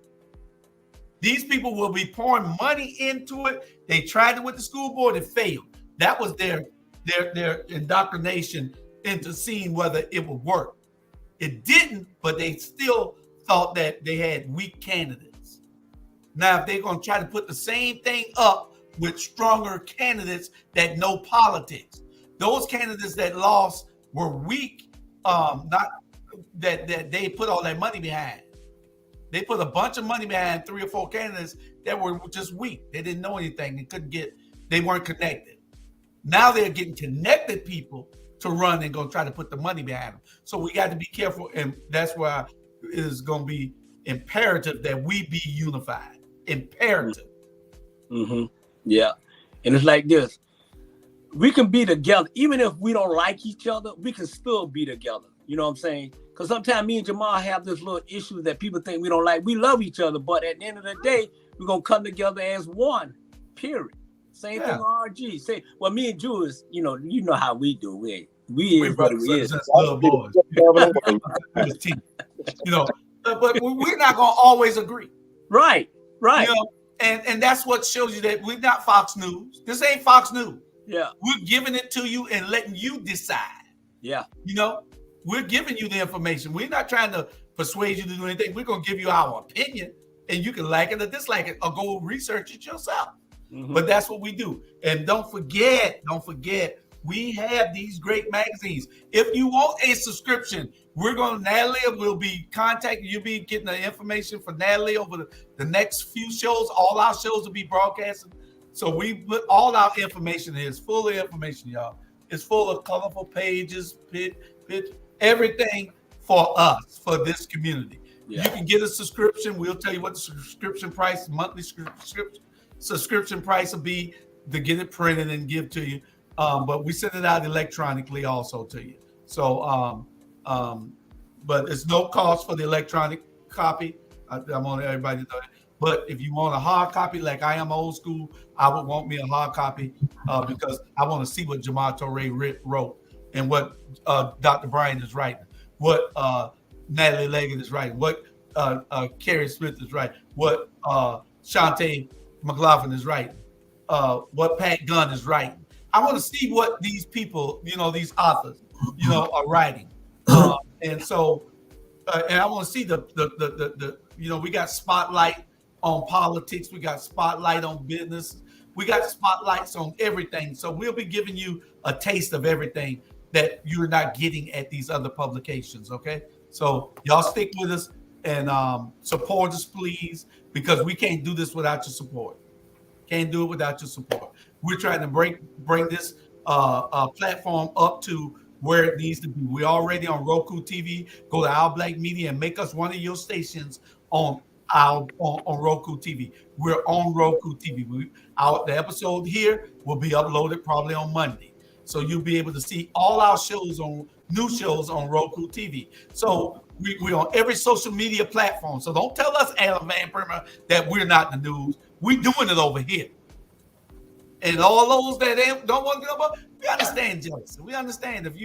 These people will be pouring money into it. They tried it with the school board and failed. That was their indoctrination into seeing whether it would work. It didn't, but they still thought that they had weak candidates. Now, if they're going to try to put the same thing up with stronger candidates that know politics, those candidates that lost were weak, not that they put all that money behind. They put a bunch of money behind 3 or 4 candidates that were just weak. They didn't know anything. They weren't connected. Now they're getting connected people to run and go try to put the money behind them. So we got to be careful. And that's why it is going to be imperative that we be unified. Imperative. Mm-hmm. Yeah. And it's like this. We can be together. Even if we don't like each other, we can still be together. You know what I'm saying? Because sometimes me and Jamal have this little issue that people think we don't like. We love each other, but at the end of the day, we're going to come together as one, period. Same thing on RG. Say, well, me and Jules, you know how we do. We is what we is. Little boys. You know, but we're not going to always agree. Right. You know, and that's what shows you that we're not Fox News. This ain't Fox News. Yeah. We're giving it to you and letting you decide. Yeah. You know, we're giving you the information. We're not trying to persuade you to do anything. We're going to give you our opinion, and you can like it or dislike it or go research it yourself. Mm-hmm. But that's what we do. And don't forget, we have these great magazines. If you want a subscription, Natalie will be contacting you. You'll be getting the information for Natalie over the next few shows. All our shows will be broadcasted. So we put all our information in. It's full of information, y'all. It's full of colorful pages, everything for us, for this community. Yeah. You can get a subscription. We'll tell you what the subscription price, monthly subscription price will be to get it printed and give to you. But we send it out electronically also to you. So, but it's no cost for the electronic copy. I want everybody to know that. But if you want a hard copy, like I am old school, I would want me a hard copy because I want to see what Jamal Torre wrote and what Dr. Bryan is writing, what Natalie Leggett is writing, what Carrie Smith is writing, what Shante McLaughlin is writing, what Pat Gunn is writing. I want to see what these people, these authors, are writing. And so, and I want to see the we got spotlight on politics. We got spotlight on business. We got spotlights on everything. So we'll be giving you a taste of everything that you're not getting at these other publications. Okay. So y'all stick with us and support us, please, because we can't do this without your support. Can't do it without your support. We're trying to bring this platform up to where it needs to be. We're already on Roku TV. Go to Our Black Media and make us one of your stations on Roku TV. We're on Roku TV. The episode here will be uploaded probably on Monday. So you'll be able to see all our new shows on Roku TV. So we're on every social media platform. So don't tell us, Adam Van Primer, that we're not the news. We're doing it over here. And all those that don't want to get up, we understand, Jefferson. We understand if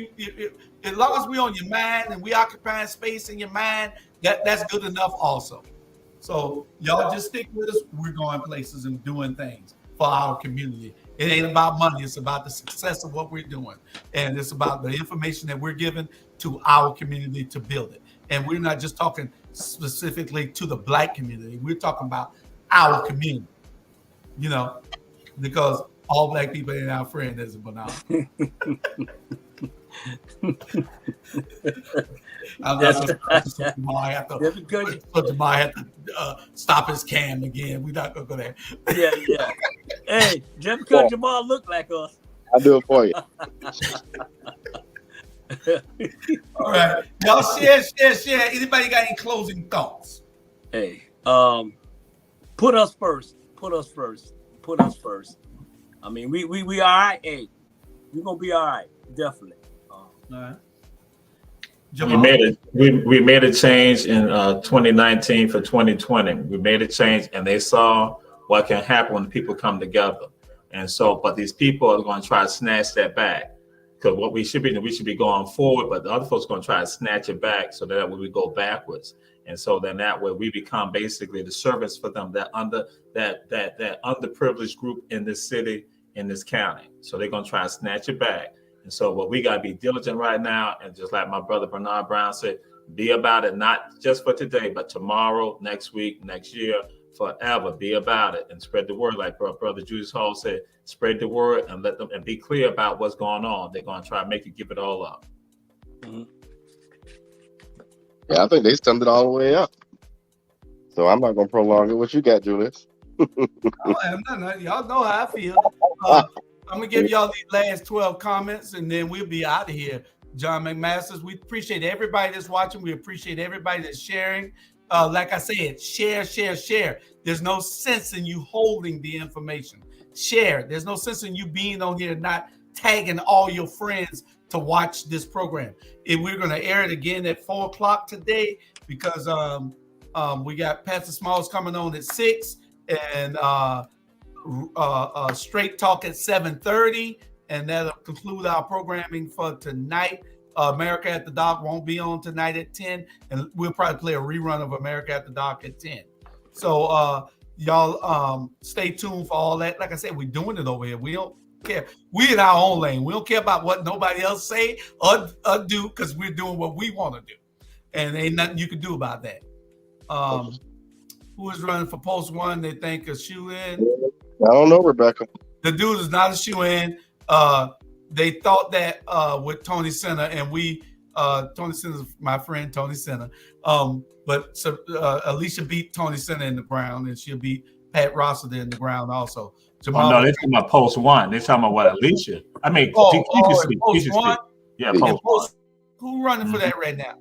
as long as we're on your mind and we occupying space in your mind, that's good enough also. So y'all just stick with us. We're going places and doing things for our community. It ain't about money. It's about the success of what we're doing. And it's about the information that we're giving to our community to build it. And we're not just talking specifically to the Black community. We're talking about our community, because all Black people ain't our friend, as a banana. Jamal have to stop his cam again. We're not gonna go there. Yeah. Hey, just because Jamal look like us, I'll do it for you. All right, y'all share. Anybody got any closing thoughts? Hey, put us first. put us first. I mean, we all right. Hey, we're gonna be all right, definitely. All right. We made a change in 2019 for 2020. We made a change, and they saw what can happen when people come together. And so, but these people are going to try to snatch that back, because what we should be going forward, but the other folks are going to try to snatch it back, so that way we go backwards. And so then that way we become basically the servants for them, that underprivileged group in this city, in this county. So they're going to try to snatch it back. And so what we got to be diligent right now, and just like my brother Bernard Brown said, be about it, not just for today, but tomorrow, next week, next year, forever. Be about it and spread the word. Like brother Julius Hall said, spread the word and let them, and be clear about what's going on. They're going to try to make you give it all up. Mm-hmm. Yeah, I think they summed it all the way up. So I'm not going to prolong it. What you got, Julius? I don't have nothing. Y'all know how I feel. I'm going to give y'all these last 12 comments, and then we'll be out of here. John McMasters, we appreciate everybody that's watching. We appreciate everybody that's sharing. Like I said, share. There's no sense in you holding the information. Share. There's no sense in you being on here not tagging all your friends to watch this program. And we're going to air it again at 4 o'clock today, because we got Pastor Smalls coming on at 6, and Straight Talk at 7:30, and that'll conclude our programming for tonight. America at the Dock won't be on tonight at 10, and we'll probably play a rerun of America at the Dock at 10. So y'all stay tuned for all that. Like I said, we're doing it over here. We don't care. We in our own lane. We don't care about what nobody else say or do, because we're doing what we want to do, and ain't nothing you can do about that. Who is running for post 1? They think a shoe-in. I don't know, Rebecca. The dude is not a shoe-in. They thought that with Tony Senna, and Tony Senna's my friend, Tony Senna. But Alicia beat Tony Senna in the ground, and she'll beat Pat Rossiter in the ground also. Jamal, no, they're talking about post 1. They're talking about what, Alicia? I mean, post 1. Yeah, post 1. Who running for that right now?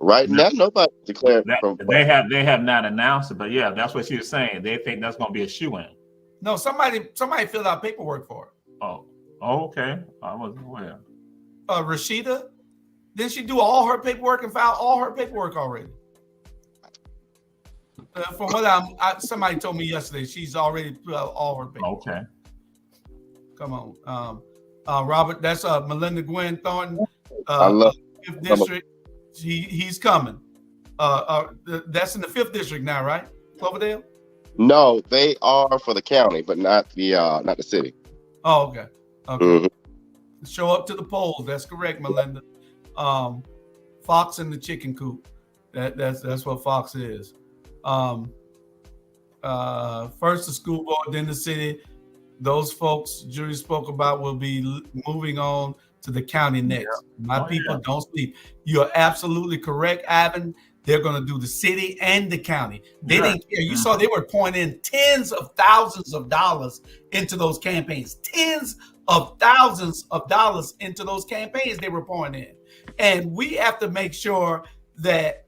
Right now, nobody declared. They have not announced it, but yeah, that's what she was saying. They think that's going to be a shoe-in. No, somebody filled out paperwork for it. Oh, okay. I wasn't aware. Rashida, didn't she do all her paperwork and file all her paperwork already? From what somebody told me yesterday, she's already put out all her paperwork. Okay. Come on, Robert. That's Melinda Gwen Thornton. I love 5th district. He's coming. That's in the 5th district now, right? Cloverdale. No, they are for the county, but not the city. Oh, okay. Mm-hmm. Show up to the polls. That's correct, Melinda. Fox in the chicken coop. That's what Fox is. First the school board, then the city. Those folks Julie spoke about will be moving on to the county next. My people don't sleep. You are absolutely correct, Ivan. They're going to do the city and the county. They didn't care. You saw they were pouring in tens of thousands of dollars into those campaigns. Tens of thousands of dollars into those campaigns they were pouring in. And we have to make sure that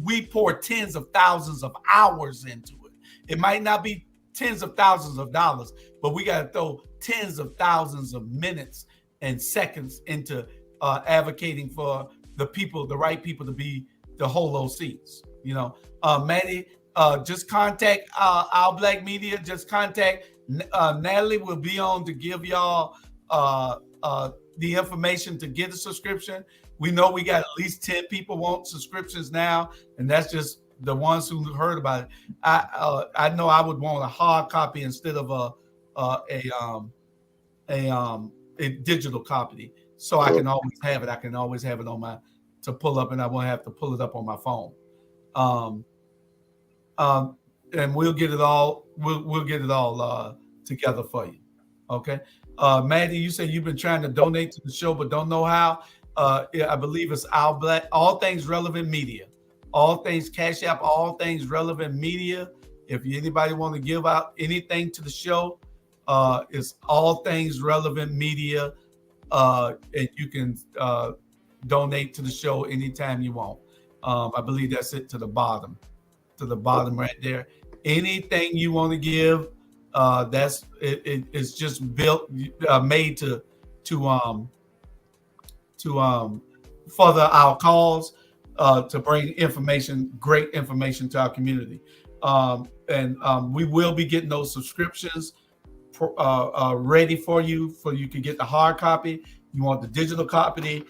we pour tens of thousands of hours into it. It might not be tens of thousands of dollars, but we got to throw tens of thousands of minutes and seconds into advocating for the people, the right people to hold those seats. You know, Maddie, just contact Our Black Media. Just contact Natalie. Will be on to give y'all the information to get a subscription. We know we got at least 10 people want subscriptions now, and that's just the ones who heard about it. I know I would want a hard copy instead of a digital copy, so I can always have it. I can always have it on to pull up, and I won't have to pull it up on my phone. And we'll get it all. We'll get it all together for you. Okay, Maddie, you said you've been trying to donate to the show, but don't know how. I believe it's Our Black, All Things Relevant Media, All Things Cash App, All Things Relevant Media. If anybody want to give out anything to the show, it's All Things Relevant Media, and you can donate to the show anytime you want. I believe that's it to the bottom right there. Anything you want to give, That's it's just built, made to further our cause, to bring information, great information to our community. We will be getting those subscriptions ready for you can get the hard copy. You want the digital copy,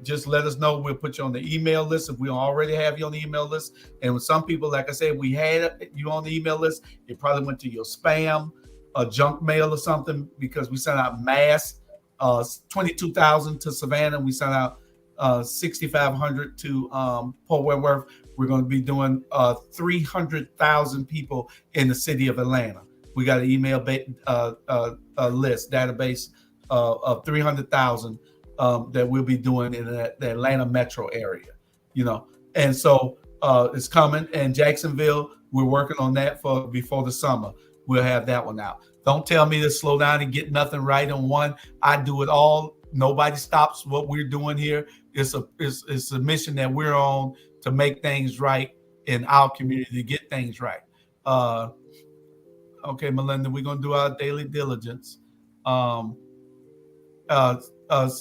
just let us know. We'll put you on the email list if we don't already have you on the email list. And with some people, like I said, we had you on the email list, it probably went to your spam or junk mail or something, because we sent out mass 22,000 to Savannah. We sent out 6,500 to Port Wentworth. We're going to be doing 300,000 people in the city of Atlanta. We got an email list database of 300,000 that we'll be doing in the Atlanta metro area, and so it's coming. And Jacksonville, we're working on that for before the summer. We'll have that one out. Don't tell me to slow down and get nothing right on one. I do it all. Nobody stops what we're doing here. It's a mission that we're on to make things right in our community, to get things right. Okay, Melinda, we're gonna do our daily diligence.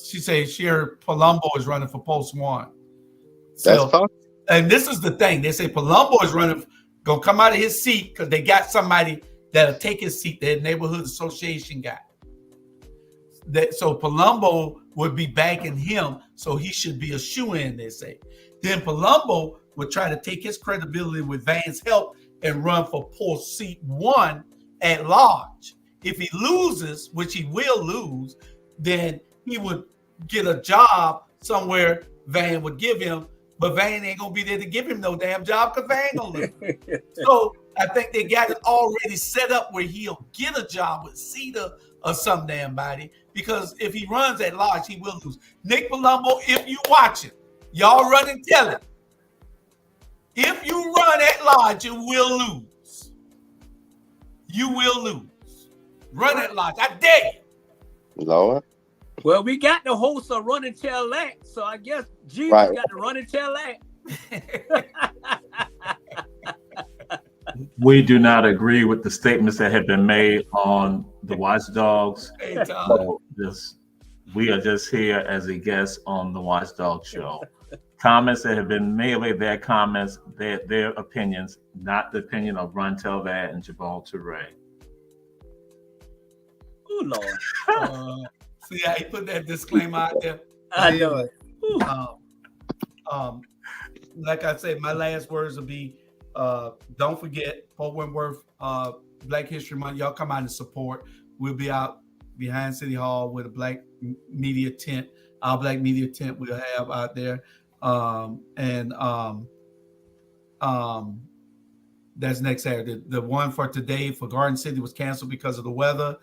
She says she heard Palumbo is running for post 1. That's fine. And this is the thing. They say Palumbo is gonna come out of his seat because they got somebody that'll take his seat, their neighborhood association guy. So Palumbo would be backing him, so he should be a shoo-in, they say. Then Palumbo would try to take his credibility with Van's help and run for post seat 1 at large. If he loses, which he will lose, then he would get a job somewhere Van would give him, but Van ain't gonna be there to give him no damn job because Van gonna lose. So I think they got it already set up where he'll get a job with CETA or some damn body, because if he runs at large, he will lose. Nick Palumbo, if you watch it, y'all run and tell him. If you run at large, you will lose. You will lose. Run at large. I dare you. Lord. Well, we got the host of Run and Tell That, so I guess Jesus got to run and tell that. We do not agree with the statements that have been made on the Watchdogs. Hey, Tom. We are just here as a guest on the Watchdog Show. Comments that have been made, their comments, their opinions, not the opinion of Run Tell That and Jabal Toure. Oh, Lord. See how he put that disclaimer out there? I know it. Like I said, my last words will be, don't forget, Port Wentworth Black History Month. Y'all come out and support. We'll be out behind City Hall with a black media tent. Our black media tent we'll have out there. That's next Saturday. The one for today for Garden City was canceled because of the weather.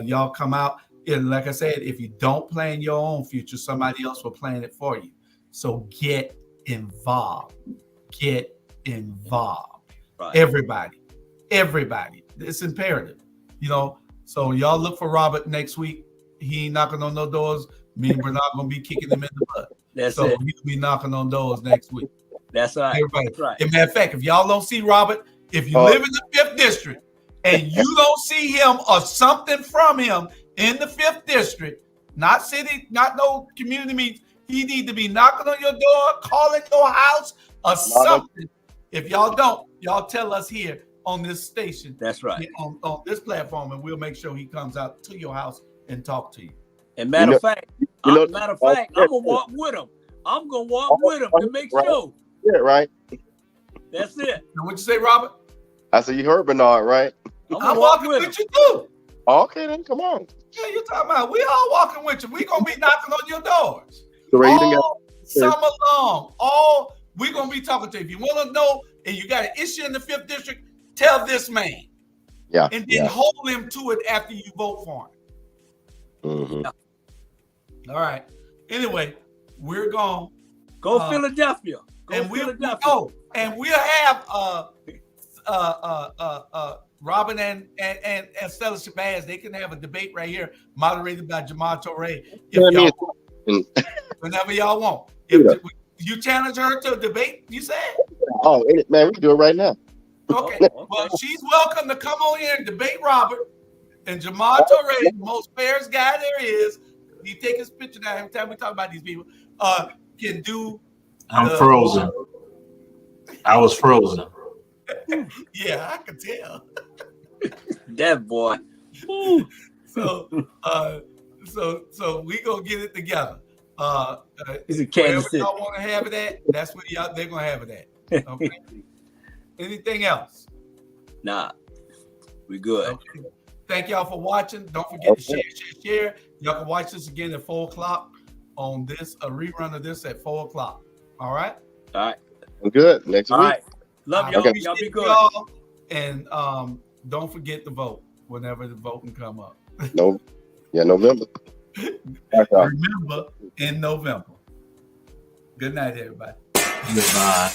Y'all come out. And like I said, if you don't plan your own future, somebody else will plan it for you. So get involved. Get involved. Right. Everybody. It's imperative. So y'all look for Robert next week. He ain't knocking on no doors. Me and Bernard gonna be kicking him in the butt. So he'll be knocking on doors next week. That's right. Everybody. That's right. As a matter of fact, if y'all don't see Robert, if you live in the 5th district and you don't see him or something from him in the 5th district, not city, not no community meetings, he need to be knocking on your door, calling your house or something. If y'all don't, y'all tell us here on this station. That's right. On this platform, and we'll make sure he comes out to your house and talk to you. And matter of fact, I'm gonna walk with him. I'm gonna walk with him to make sure. Yeah, right. That's it. What'd you say, Robert? I said you heard Bernard, right? I'm walking with you too. Okay, then come on. Yeah, you're talking about we all walking with you. We gonna be knocking on your doors all summer long. We gonna be talking to you. If you want to know and you got an issue in the 5th district, tell this man. Yeah. And then hold him to it after you vote for him. Mm-hmm. Yeah. All right. Anyway, we're gonna go Philadelphia. And we'll have Robin and Stella Shabazz. They can have a debate right here, moderated by Jamal Toure. Whenever y'all want. If you challenge her to a debate, you said? Oh, man, we can do it right now. Okay. Oh, Well, she's welcome to come on here and debate Robert. And Jamal Torre, the most fairest guy there is. He take his picture down every time we talk about these people. Can do. I'm frozen. I was frozen. Yeah, I could tell. That boy. So we gonna get it together. He's in Wherever Kansas City. y'all want to have it at, that's where they're gonna have it at. Okay. Anything else? Nah, we good. Okay. Thank y'all for watching. Don't forget to share. Y'all can watch this again at 4:00 on this, a rerun of this at 4:00. All right. All right. I'm good. Next week. All right. Love y'all. Okay. Y'all be good. Y'all. And don't forget to vote whenever the voting come up. No. Yeah, November. Remember, in November. Good night, everybody. Goodbye.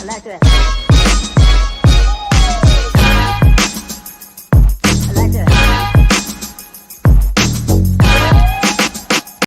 like that.